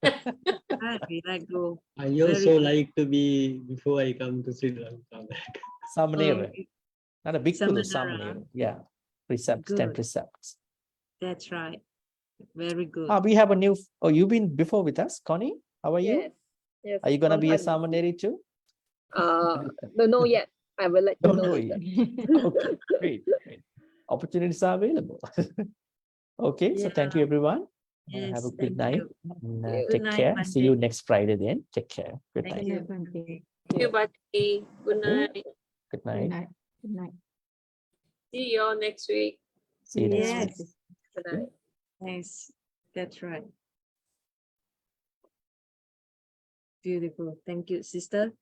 We like go. I Very also good. like to be before I come to Sri Lanka. Samanera. Okay, Not a big Samanera. Samanera. Yeah. Precepts, 10 Good. precepts. That's right. Very good. We have a new, you've been before with us, Connie? How are you? Yes. Are you going to long be a time. Samaneri too? Don't know yet. I will let you Don't know know later. yet. Okay, great, great. Opportunities are available. Okay, so thank you, everyone. Yes, Have a thank good night. you. And, Good take night, care. See you Bhante. next Friday then. Take care. Good Thank night. you. Bhante. Thank you, Bhante. Good night. Good Good night. night. Good night. See you all next week. See you next Yes. week. Yes. Good night. Nice. That's right. Beautiful. Thank you, sister.